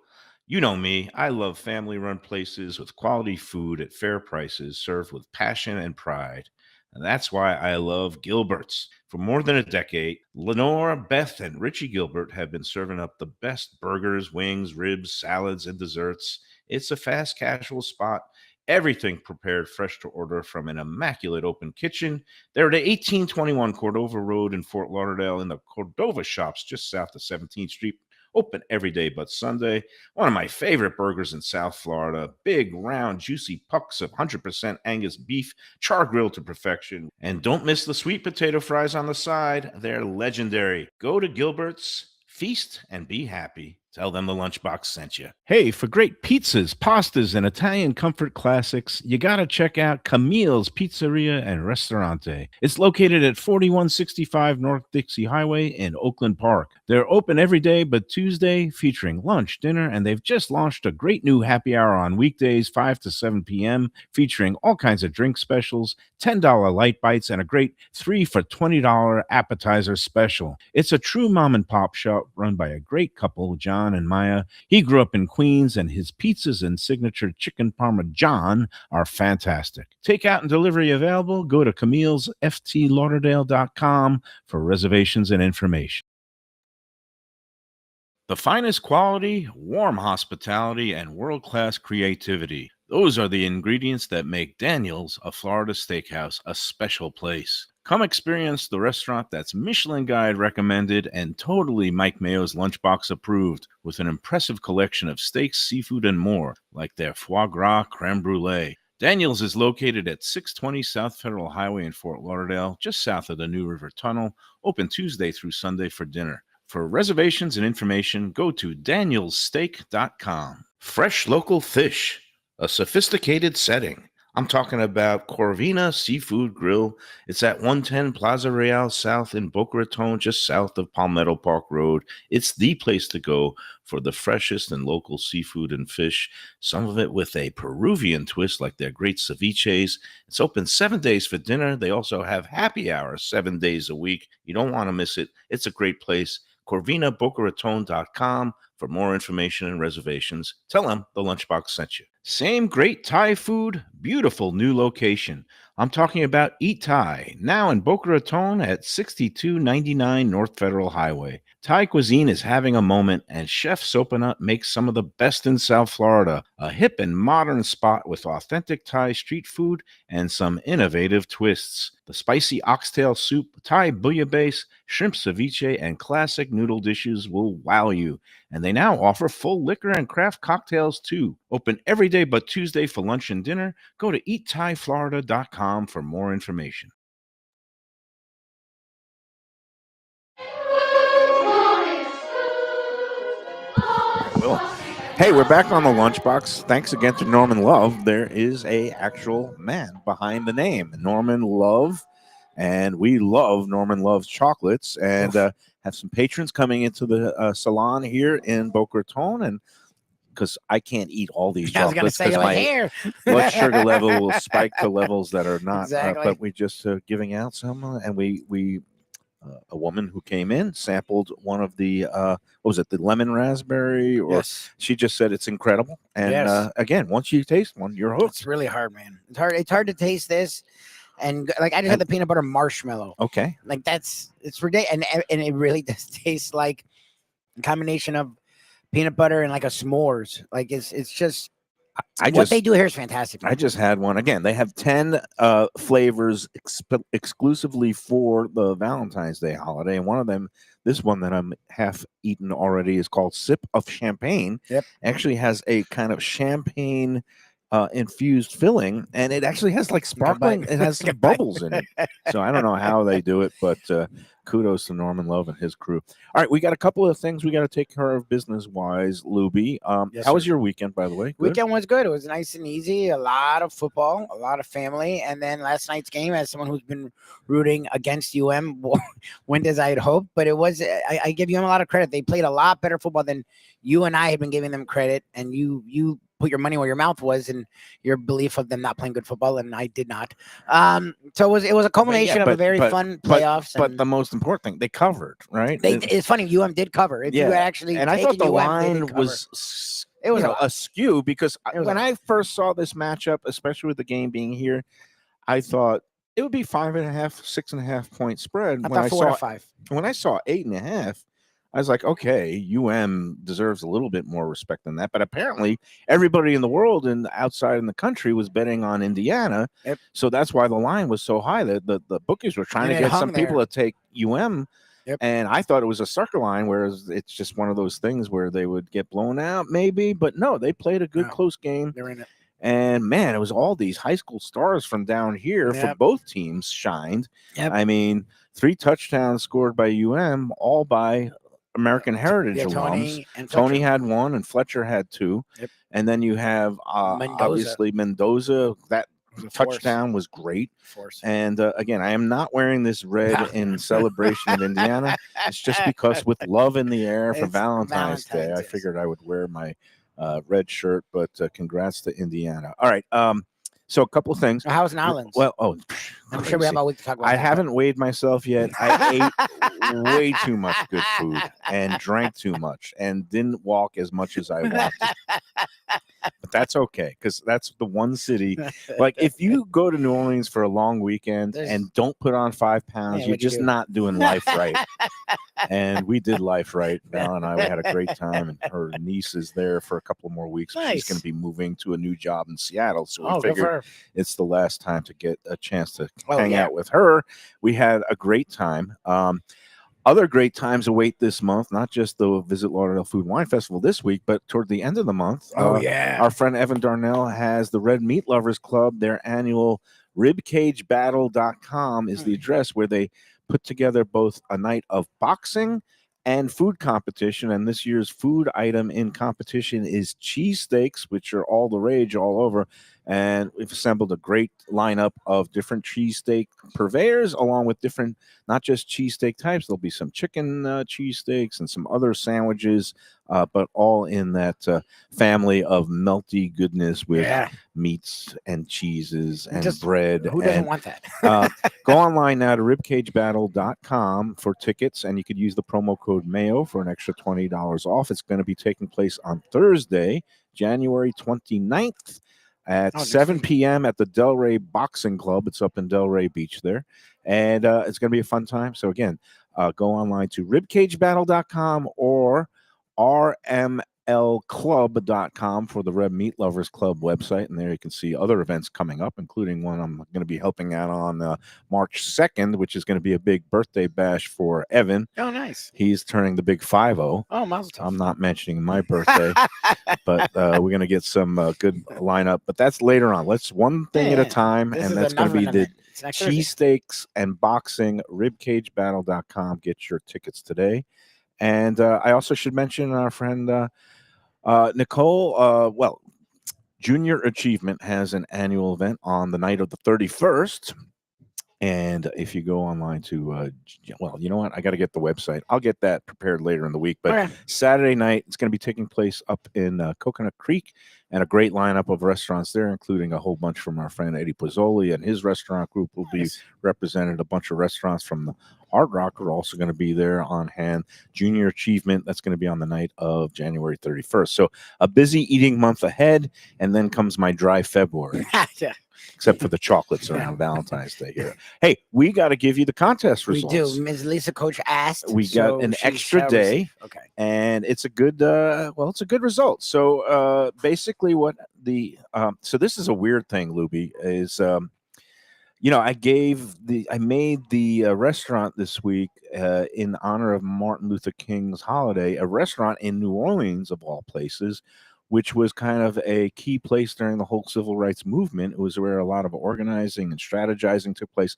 You know me, I love family-run places with quality food at fair prices served with passion and pride. And that's why I love Gilbert's. For more than a decade, Lenore, Beth, and Richie Gilbert have been serving up the best burgers, wings, ribs, salads, and desserts. It's a fast casual spot. Everything prepared fresh to order from an immaculate open kitchen. They're at 1821 Cordova Road in Fort Lauderdale in the Cordova Shops just south of 17th Street. Open every day but Sunday. One of my favorite burgers in South Florida. Big, round, juicy pucks of 100% Angus beef, char grilled to perfection. And don't miss the sweet potato fries on the side. They're legendary. Go to Gilbert's, feast, and be happy. Tell them the Lunchbox sent you. Hey, for great pizzas, pastas, and Italian comfort classics, you gotta check out Camille's Pizzeria and Ristorante. It's located at 4165 North Dixie Highway in Oakland Park. They're open every day but Tuesday, featuring lunch, dinner, and they've just launched a great new happy hour on weekdays, 5 to 7 p.m., featuring all kinds of drink specials, $10 light bites, and a great 3 for $20 appetizer special. It's a true mom and pop shop run by a great couple, John and Maya. He grew up in Queens, and his pizzas and signature chicken parmesan are fantastic. Takeout and delivery available. Go to Camille'sFTLauderdale.com for reservations and information. The finest quality, warm hospitality, and world-class creativity. Those are the ingredients that make Daniel's, a Florida steakhouse, a special place. Come experience the restaurant that's Michelin Guide recommended and totally Mike Mayo's Lunchbox approved, with an impressive collection of steaks, seafood, and more, like their foie gras creme brulee. Daniel's is located at 620 South Federal Highway in Fort Lauderdale, just south of the New River Tunnel, open Tuesday through Sunday for dinner. For reservations and information, go to danielssteak.com. Fresh local fish, a sophisticated setting. I'm talking about Corvina Seafood Grill. It's at 110 Plaza Real South in Boca Raton, just south of Palmetto Park Road. It's the place to go for the freshest and local seafood and fish, some of it with a Peruvian twist like their great ceviches. It's open 7 days for dinner. They also have happy hours 7 days a week. You don't want to miss it. It's a great place. CorvinaBocaRaton.com for more information and reservations. Tell them the Lunchbox sent you. Same great Thai food, beautiful new location. I'm talking about Eat Thai, now in Boca Raton at 6299 North Federal Highway. Thai cuisine is having a moment, and Chef Sopanut makes some of the best in South Florida. A hip and modern spot with authentic Thai street food and some innovative twists. The spicy oxtail soup, Thai bouillabaisse, shrimp ceviche, and classic noodle dishes will wow you. And they now offer full liquor and craft cocktails too. Open every day but Tuesday for lunch and dinner. Go to eatthaiflorida.com for more information. Well, hey, we're back on the Lunchbox. Thanks again to Norman Love. There is a actual man behind the name, Norman Love, and we love Norman Love's chocolates, and have some patrons coming into the salon here in Boca Raton, and because I can't eat all these chocolates because my blood sugar level will spike to levels that are not. Exactly. But we just giving out some, and we a woman who came in sampled one of the what was it, the lemon raspberry, or she just said it's incredible. And again, once you taste one, you're hooked. It's really hard, man. It's hard to taste this. And like I just had the peanut butter marshmallow. Okay. Like it's ridiculous, and it really does taste like a combination of peanut butter and like a s'mores. Like it's just what they do here is fantastic, man. I just had one. Again, they have 10 flavors exclusively for the Valentine's Day holiday, and one of them, this one that I'm half eaten already, is called Sip of Champagne. Yep. Actually has a kind of champagne infused filling, and it actually has like sparkling. It has some bubbles in it. So I don't know how they do it, but kudos to Norman Love and his crew. All right, we got a couple of things we got to take care of business wise, Luby. How was your weekend, by the way? Good? Weekend was good. It was nice and easy. A lot of football, a lot of family, and then last night's game, as someone who's been rooting against went as I had hoped, but it was. I give UM a lot of credit. They played a lot better football than you and I had been giving them credit, and you put your money where your mouth was and your belief of them not playing good football, and I did not. So it was a culmination of a very fun playoffs. But the most important thing, they covered, right? It's funny, UM did cover. If you actually, and I thought the line was askew, because when I first saw this matchup, especially with the game being here, I thought it would be 5.5, 6.5 point spread. When I saw 5, when I saw 8.5. I was like, okay, UM deserves a little bit more respect than that. But apparently everybody in the world and outside in the country was betting on Indiana. Yep. So that's why the line was so high. The bookies were trying to get some people to take UM. Yep. And I thought it was a sucker line, whereas it's just one of those things where they would get blown out maybe. But no, they played a good close game. They're in it. And man, it was all these high school stars from down here for both teams shined. Yep. I mean, 3 touchdowns scored by UM, all by American Heritage alums. Tony had 1 and Fletcher had 2. Yep. And then you have obviously Mendoza. That touchdown was great. And again, I am not wearing this red in celebration of Indiana. It's just because with love in the air for Valentine's Day, I figured I would wear my red shirt, but congrats to Indiana. All right. So a couple of things. How's Nolans? Well, I'm sure we have a week to talk about. I haven't weighed myself yet. I ate way too much good food and drank too much and didn't walk as much as I wanted. But that's okay, because that's the one city. Like, if you go to New Orleans for a long weekend and don't put on 5 pounds, you're just not doing life right. And we did life right. Val and I, we had a great time, and her niece is there for a couple more weeks. Nice. She's going to be moving to a new job in Seattle, so we figured it's the last time to get a chance to hang out with her. We had a great time. Other great times await this month, not just the Visit Lauderdale Food and Wine Festival this week, but toward the end of the month. Our friend Evan Darnell has the Red Meat Lovers Club. Their annual ribcagebattle.com is the address where they put together both a night of boxing and food competition. And this year's food item in competition is cheesesteaks, which are all the rage all over. And we've assembled a great lineup of different cheesesteak purveyors, along with different, not just cheesesteak types. There'll be some chicken cheesesteaks and some other sandwiches, but all in that family of melty goodness with meats and cheeses and bread. Who doesn't want that? Go online now to ribcagebattle.com for tickets, and you could use the promo code Mayo for an extra $20 off. It's going to be taking place on Thursday, January 29th. At 7 p.m. at the Delray Boxing Club. It's up in Delray Beach there. And it's going to be a fun time. So, again, go online to ribcagebattle.com or rmlclub.com for the Red Meat Lovers Club website. And there you can see other events coming up, including one I'm going to be helping out on March 2nd, which is going to be a big birthday bash for Evan. Oh, nice. He's turning the big 5-0. Oh, mazel tov. I'm not mentioning my birthday, but we're going to get some good lineup. But that's later on. Let's one thing at a time, and that's going to be the cheesesteaks and boxing, ribcagebattle.com. Get your tickets today. And I also should mention our friend Nicole. Junior Achievement has an annual event on the night of the 31st. And if you go online to, you know what? I got to get the website. I'll get that prepared later in the week. But Saturday night, it's going to be taking place up in Coconut Creek, and a great lineup of restaurants there, including a whole bunch from our friend Eddie Pozzoli, and his restaurant group will be represented. A bunch of restaurants from the Hard Rock are also going to be there on hand. Junior Achievement, that's going to be on the night of January 31st. So a busy eating month ahead, and then comes my dry February. Except for the chocolates around Valentine's Day here. Hey, we got to give you the contest results. We do. Ms. Lisa Coach asked. We got an extra day. Okay. And it's a good, it's a good result. So basically what so this is a weird thing, Luby, is, I made the restaurant this week in honor of Martin Luther King's holiday, a restaurant in New Orleans, of all places, which was kind of a key place during the whole civil rights movement. It was where a lot of organizing and strategizing took place.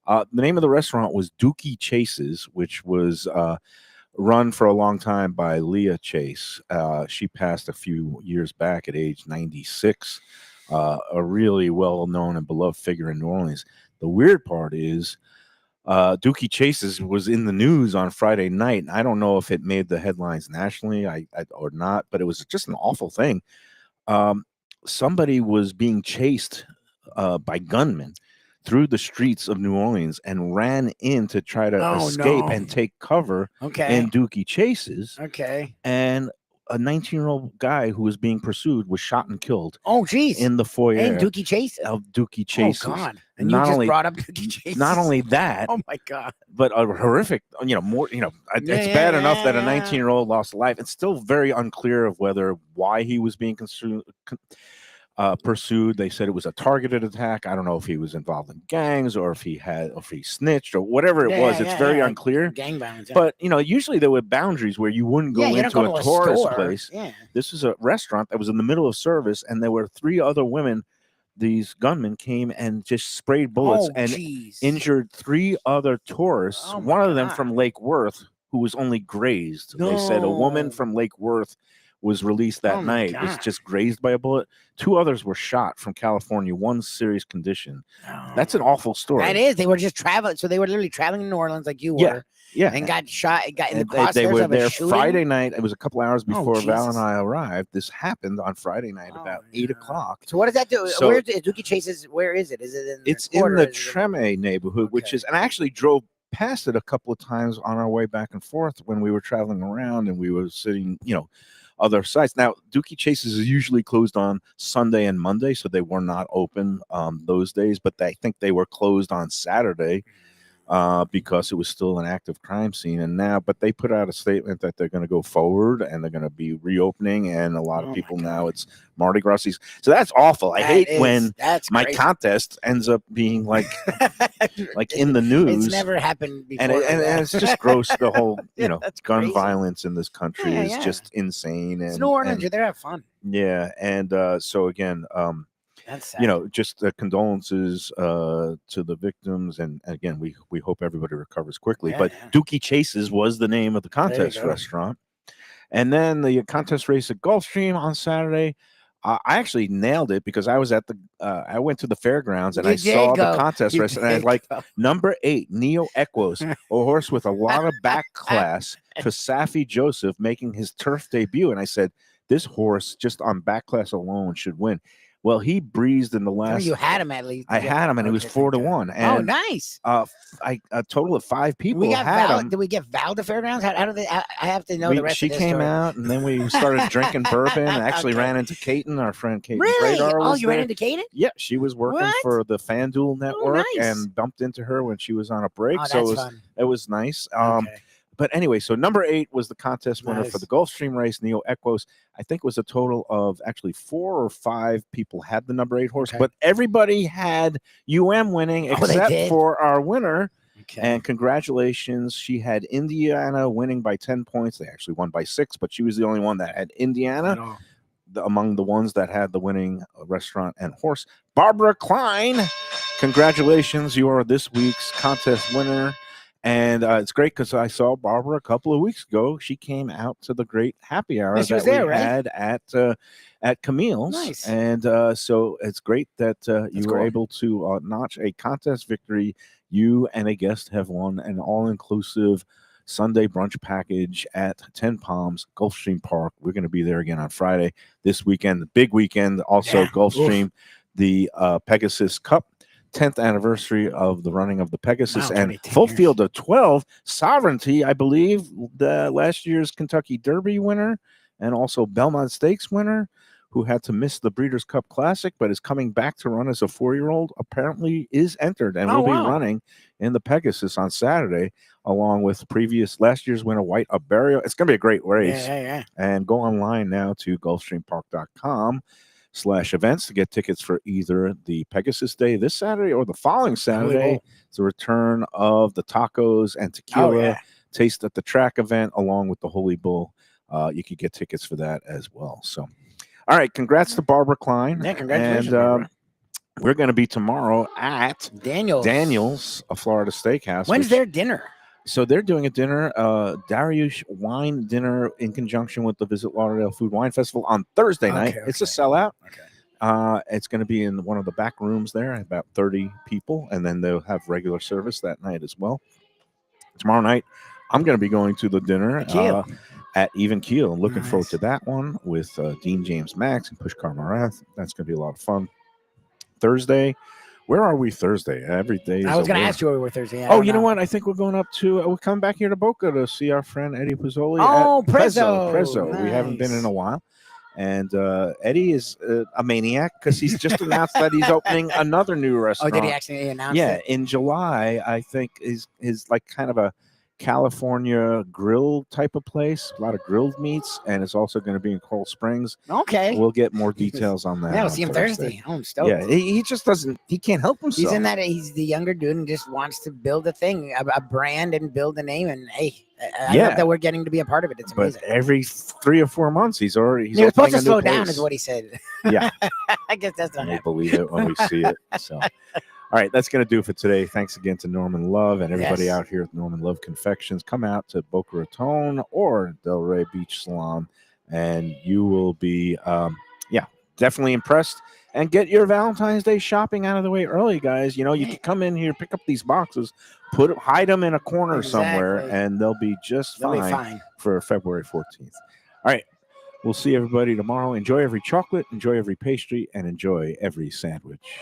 The name of the restaurant was Dookie Chase's, which was run for a long time by Leah Chase. She passed a few years back at age 96, a really well-known and beloved figure in New Orleans. The weird part is Dookie Chase's was in the news on Friday night. I don't know if it made the headlines nationally or not, but it was just an awful thing. Somebody was being chased by gunmen through the streets of New Orleans and ran in to try to escape and take cover in Dookie Chase's. Okay. And a 19-year-old guy who was being pursued was shot and killed. Oh, geez. In the foyer. And Dookie Chase? Of Dookie Chase's. Oh, God. And you just brought up Dookie Chase. Not only that. Oh, my God. But a horrific, it's bad enough that a 19-year-old lost life. It's still very unclear of why he was being pursued. They said it was a targeted attack. I don't know if he was involved in gangs or if he snitched or whatever it was. It's very unclear. Gang violence. But usually there were boundaries where you wouldn't go into a tourist place. Yeah. This is a restaurant that was in the middle of service, and there were 3 other women. These gunmen came and just sprayed bullets and injured 3 other tourists. One of them from Lake Worth, who was only grazed. They said a woman from Lake Worth was released that night, was just grazed by a bullet. 2 others were shot from California, 1 serious condition. That's an awful story. That is. They were just traveling. So they were literally traveling to New Orleans like you were. Yeah. And got shot. Got in the crosshairs They were of a there shooting? Friday night. It was a couple hours before Val and I arrived. This happened on Friday night about 8 o'clock. So what does that do? So, where is Dookie Chase's? Where is it? Is it in It's in the Treme neighborhood, which is, and I actually drove past it a couple of times on our way back and forth when we were traveling around and we were sitting, other sites. Now, Dookie Chase's is usually closed on Sunday and Monday, so they were not open those days, but I think they were closed on Saturday because it was still an active crime scene. And now, but they put out a statement that they're going to go forward and they're going to be reopening. And a lot of people now it's Mardi Gras season. So that's awful. I hate when my contest ends up being like in the news. It's never happened before. And it's just gross. The whole, gun crazy. Violence in this country is just insane. It's New Orleans. You're there to have fun. Yeah. And so again, that's sad. just condolences to the victims, and again, we hope everybody recovers quickly. But Dookie Chase's was the name of the contest restaurant, and then the contest race at Gulfstream on Saturday. I actually nailed it because I was at I went to the fairgrounds and I saw the contest race, and I was like, number 8, Neo Equos, a horse with a lot of back class, for Safi Joseph making his turf debut, and I said, this horse just on back class alone should win. Well, he breezed in the last. You had him at least. I had him, and he was 4-1. And, nice. A total of 5 people had him. Did we get Val to fairgrounds? How do they? I have to know the rest. She of this came story. out, and then we started drinking bourbon. I actually ran into Katen, our friend Katen. Really? Oh, you ran into Katen? Yeah, she was working for the FanDuel network, and bumped into her when she was on a break. So it was nice. But anyway, so number 8 was the contest winner for the Gulfstream race, Neo Equos. I think it was a total of actually 4 or 5 people had the number 8 horse, but everybody had winning except for our winner. And congratulations. She had Indiana winning by 10 points. They actually won by 6, but she was the only one that had Indiana among the ones that had the winning restaurant and horse. Barbara Klein, congratulations. You are this week's contest winner. And it's great because I saw Barbara a couple of weeks ago. She came out to the great happy hour that we had at Camille's. Nice. And so it's great that you were able to notch a contest victory. You and a guest have won an all-inclusive Sunday brunch package at 10 Palms, Gulfstream Park. We're going to be there again on Friday this weekend, the big weekend. Also, Gulfstream, the Pegasus Cup. 10th anniversary of the running of the Pegasus, and full field of 12. Sovereignty, I believe, the last year's Kentucky Derby winner and also Belmont Stakes winner, who had to miss the Breeders' Cup Classic but is coming back to run as a 4-year-old, apparently is entered and will be running in the Pegasus on Saturday, along with last year's winner, White Aberio. It's going to be a great race. And go online now to GulfstreamPark.com/events to get tickets for either the Pegasus Day this Saturday or the following Saturday. It's the return of the tacos and tequila taste at the track event, along with the Holy Bull. You could get tickets for that as well. So, all right, congrats to Barbara Klein. Yeah, congratulations. And we're going to be tomorrow at Daniel's, a Florida steakhouse. When's their dinner? So they're doing a dinner, Dariush wine dinner in conjunction with the Visit Lauderdale Food Wine Festival on Thursday night. It's a sellout. It's going to be in one of the back rooms there, about 30 people, and then they'll have regular service that night as well. Tomorrow night, I'm going to be going to the dinner at Even Keel. I'm looking forward to that one with Dean James Max and Pushkar Marath. That's going to be a lot of fun. Thursday. Where are we Thursday? Every day. I was going to ask you where we were Thursday. You know what? I think we're going up to. We'll come back here to Boca to see our friend Eddie Pizzoli. Oh, Prezzo. Nice. We haven't been in a while. And Eddie is a maniac because he's just announced that he's opening another new restaurant. Oh, did he actually announce it? Yeah, in July, I think is like kind of a California grill type of place, a lot of grilled meats, and it's also going to be in Coral Springs. Okay, we'll get more details on that. Yeah, we'll see him Thursday. Oh, I'm stoked. Yeah, he just doesn't. He can't help himself. He's in that. He's the younger dude and just wants to build a thing, a brand, and build a name. And hey, I love that we're getting to be a part of it. It's amazing. But every 3 or 4 months, he's supposed to slow down, is what he said. Yeah, I guess that's not. We'll believe it when we see it. So. All right, that's going to do it for today. Thanks again to Norman Love and everybody out here at Norman Love Confections. Come out to Boca Raton or Delray Beach Salon, and you will be, definitely impressed. And get your Valentine's Day shopping out of the way early, guys. You know, you can come in here, pick up these boxes, hide them in a corner somewhere, and they'll be just fine for February 14th. All right, we'll see everybody tomorrow. Enjoy every chocolate, enjoy every pastry, and enjoy every sandwich.